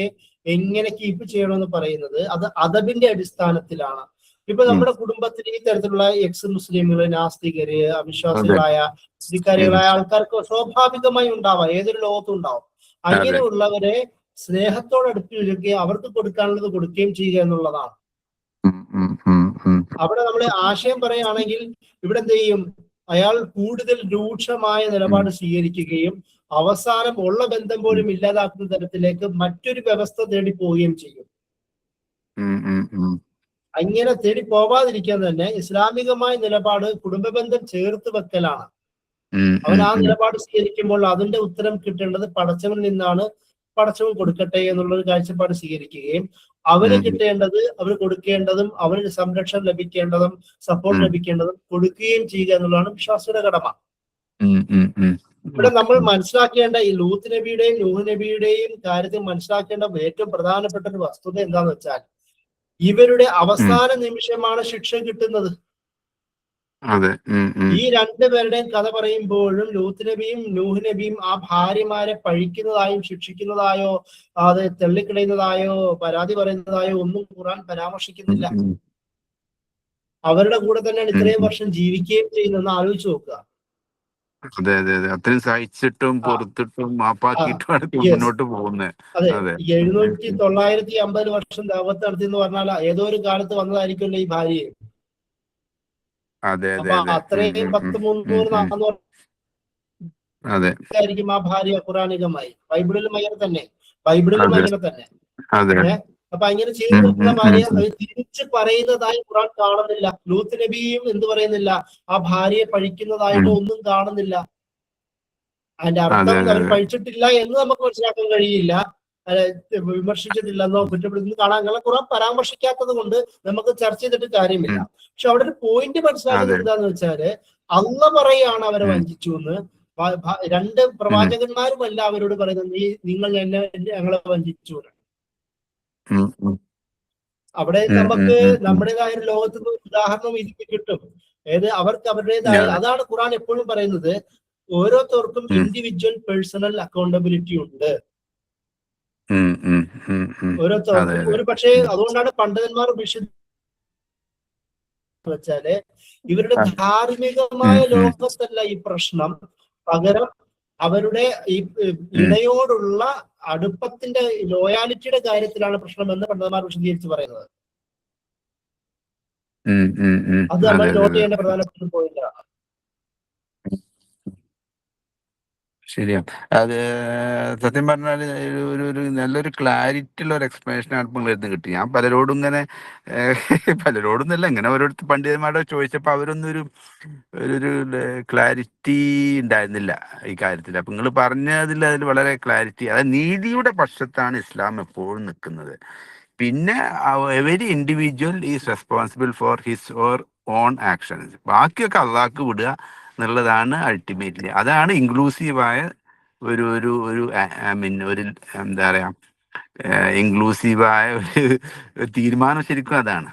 എങ്ങനെ കീപ്പ് ചെയ്യണമെന്ന് പറയുന്നത് അത് അദബിന്റെ അടിസ്ഥാനത്തിലാണ്. ഇപ്പൊ നമ്മുടെ കുടുംബത്തിൽ ഈ തരത്തിലുള്ള എക്സ് മുസ്ലിമുകള്, നാസ്തികര്, അവിശ്വാസികളായ ധിക്കാരികളായ ആൾക്കാർക്ക് സ്വാഭാവികമായി ഉണ്ടാവാം, ഏതൊരു ലോകത്തും ഉണ്ടാവും. അങ്ങനെയുള്ളവരെ സ്നേഹത്തോടെ അടുത്ത് വരികയും അവർക്ക് കൊടുക്കാനുള്ളത് കൊടുക്കുകയും ചെയ്യുക എന്നുള്ളതാണ്. അവിടെ നമ്മൾ ആശയം പറയുകയാണെങ്കിൽ ഇവിടെ എന്ത് ചെയ്യും? അയാൾ കൂടുതൽ രൂക്ഷമായ നിലപാട് സ്വീകരിക്കുകയും അവസാനം ഉള്ള ബന്ധം പോലും ഇല്ലാതാക്കുന്ന തരത്തിലേക്ക് മറ്റൊരു വ്യവസ്ഥ തേടി പോവുകയും ചെയ്യും. അങ്ങനെ തേടി പോവാതിരിക്കാൻ തന്നെ ഇസ്ലാമികമായ നിലപാട് കുടുംബ ബന്ധം ചേർത്ത് വെക്കലാണ്. അവൻ ആ നിലപാട് സ്വീകരിക്കുമ്പോൾ അതിന്റെ ഉത്തരം കിട്ടേണ്ടത് പടച്ചവനിൽ നിന്നാണ്. പടച്ചവൻ കൊടുക്കട്ടെ എന്നുള്ളൊരു കാഴ്ചപ്പാട് സ്വീകരിക്കുകയും അവന് കിട്ടേണ്ടത്, അവന് കൊടുക്കേണ്ടതും, അവന് സംരക്ഷണം ലഭിക്കേണ്ടതും സപ്പോർട്ട് ലഭിക്കേണ്ടതും കൊടുക്കുകയും ചെയ്യുക എന്നുള്ളതാണ് വിശ്വാസിയുടെ കടമ. ഇവിടെ നമ്മൾ മനസ്സിലാക്കേണ്ട ഈ ലൂത്ത് നബിയുടെയും നൂഹ് നബിയുടെയും കാര്യത്തിൽ മനസ്സിലാക്കേണ്ട ഏറ്റവും പ്രധാനപ്പെട്ട ഒരു വസ്തുത എന്താന്ന് വെച്ചാൽ ഇവരുടെ അവസാന നിമിഷമാണ് ശിക്ഷ കിട്ടുന്നത്. ഈ രണ്ടുപേരുടെയും കഥ പറയുമ്പോഴും ലൂത്ത് നബിയും നൂഹ് നബിയും ആ ഭാര്യമാരെ പഴിക്കുന്നതായും ശിക്ഷിക്കുന്നതായോ അത് തള്ളിക്കളയുന്നതായോ പരാതി പറയുന്നതായോ ഒന്നും ഖുർആൻ പരാമർശിക്കുന്നില്ല. അവരുടെ കൂടെ തന്നെയാണ് ഇത്രയും വർഷം ജീവിക്കുകയും ചെയ്യുന്നതെന്ന് ആലോചിച്ച് നോക്കുക. അതെ അതെ അതെ, അത്രയും സഹിച്ചിട്ടും പുറത്തിട്ടും മാപ്പാക്കിയിട്ടുമാണ് മുന്നോട്ട് പോകുന്നത്. അതെ, 950 വർഷം ദഅവത്ത് നടത്തി എന്ന് പറഞ്ഞാൽ ഏതോ ഒരു കാലത്ത് വന്നതായിരിക്കുമല്ലോ ഈ ഭാര്യയെ. അപ്പൊ അത്രയും 300-400 ആയിരിക്കും ആ ഭാര്യ ഖുറാനികമായി. ബൈബിളിലും അങ്ങനെ തന്നെ. അപ്പൊ അങ്ങനെ ചെയ്തു കൊടുക്കുന്ന ഭാര്യ തിരിച്ച് പറയുന്നതായി ഖുറാൻ കാണുന്നില്ല. ലൂത്ത് നബിയും എന്ത് പറയുന്നില്ല? ആ ഭാര്യയെ പഴിക്കുന്നതായിട്ട് ഒന്നും കാണുന്നില്ല. അതിന്റെ അർത്ഥം അവർ പഴിച്ചിട്ടില്ല എന്ന് നമുക്ക് മനസ്സിലാക്കാൻ കഴിയില്ല, വിമർശിച്ചിട്ടില്ലെന്നോ കുറ്റപ്പെടുത്തി കാണാൻ അങ്ങനെ ഖുറാൻ പരാമർശിക്കാത്തത് കൊണ്ട് നമുക്ക് ചർച്ച ചെയ്തിട്ട് കാര്യമില്ല. പക്ഷെ അവിടെ ഒരു പോയിന്റ് മനസ്സിലാക്കുന്നത് എന്താന്ന് വെച്ചാല് അള്ള പറയാണ് അവരെ ഉം, വഞ്ചിച്ചു എന്ന്. രണ്ട് പ്രവാചകന്മാരുമല്ല അവരോട് പറയുന്നത് നിങ്ങൾ ഞങ്ങളെ വഞ്ചിച്ചു എന്ന്. ഉം, ഉം, അവിടെ ഉം, നമുക്ക് ഉം, നമ്മുടേതായ ഒരു ലോകത്ത് നിന്ന് ഉദാഹരണം ഇതിന് കിട്ടും. അതായത് അവർക്ക് അവരുടേതായ, അതെ. അതാണ് ഖുർആൻ എപ്പോഴും പറയുന്നത്, ഓരോരുത്തർക്കും ഉം, ഇൻഡിവിജ്വൽ പേഴ്സണൽ അക്കൗണ്ടബിലിറ്റി ഉണ്ട് ഉം, ഉം, ഉം, ഉം. അതെ ഓരോരുത്തർക്കും. അതെ. ഒരു പക്ഷേ ഉം. അതുകൊണ്ടാണ് പണ്ഡിതന്മാർ വെച്ചാല് ഇവരുടെ ആ, ധാർമ്മികമായ ഉം, ഉം, ലോകത്തല്ല ഈ പ്രശ്നം, പകരം അവരുടെ ഈ ഉം, ഇണയോടുള്ള അടുപ്പത്തിന്റെ ലോയാലിറ്റിയുടെ കാര്യത്തിലാണ് പ്രശ്നം എന്ന് പണ്ഡിതന്മാർ വിശദീകരിച്ച് പറയുന്നത്. ഉം, ഉം, ഉം. അത് അതെ നമ്മൾ അതെ നോട്ട് അതെ. ചെയ്യേണ്ട പ്രധാനപ്പെട്ട ഒരു പോയിന്റാണ്. ശരിയാ. അത് സത്യം പറഞ്ഞാൽ ഒരു നല്ലൊരു ക്ലാരിറ്റി ഉള്ള ഒരു എക്സ്പ്ലനേഷൻ ആണ് ഇപ്പം ഇരുന്ന് കിട്ടി. ഞാൻ പലരോടും ഇങ്ങനെ പലരോടും എന്നല്ല, ഇങ്ങനെ ഓരോരുത്തർ പണ്ഡിതന്മാരോട് ചോദിച്ചപ്പോൾ അവരൊന്നും ഒരു ക്ലാരിറ്റി ഉണ്ടായിരുന്നില്ല ഈ കാര്യത്തിൽ. അപ്പം നിങ്ങൾ പറഞ്ഞതിൽ അതിൽ വളരെ ക്ലാരിറ്റി, അതായത് നീതിയുടെ പക്ഷത്താണ് ഇസ്ലാം എപ്പോഴും നിൽക്കുന്നത്. പിന്നെ every individual is responsible for his or on actions. ബാക്കിയൊക്കെ അള്ളാഹ്ക്ക് വിടുക എന്നുള്ളതാണ് അൾട്ടിമേറ്റ്ലി. അതാണ് ഇൻക്ലൂസീവായ ഒരു ഒരു ഒരു ഐ മീൻ ഒരു എന്താ പറയാ ഇൻക്ലൂസീവായ ഒരു തീരുമാനം ശരിക്കും അതാണ്.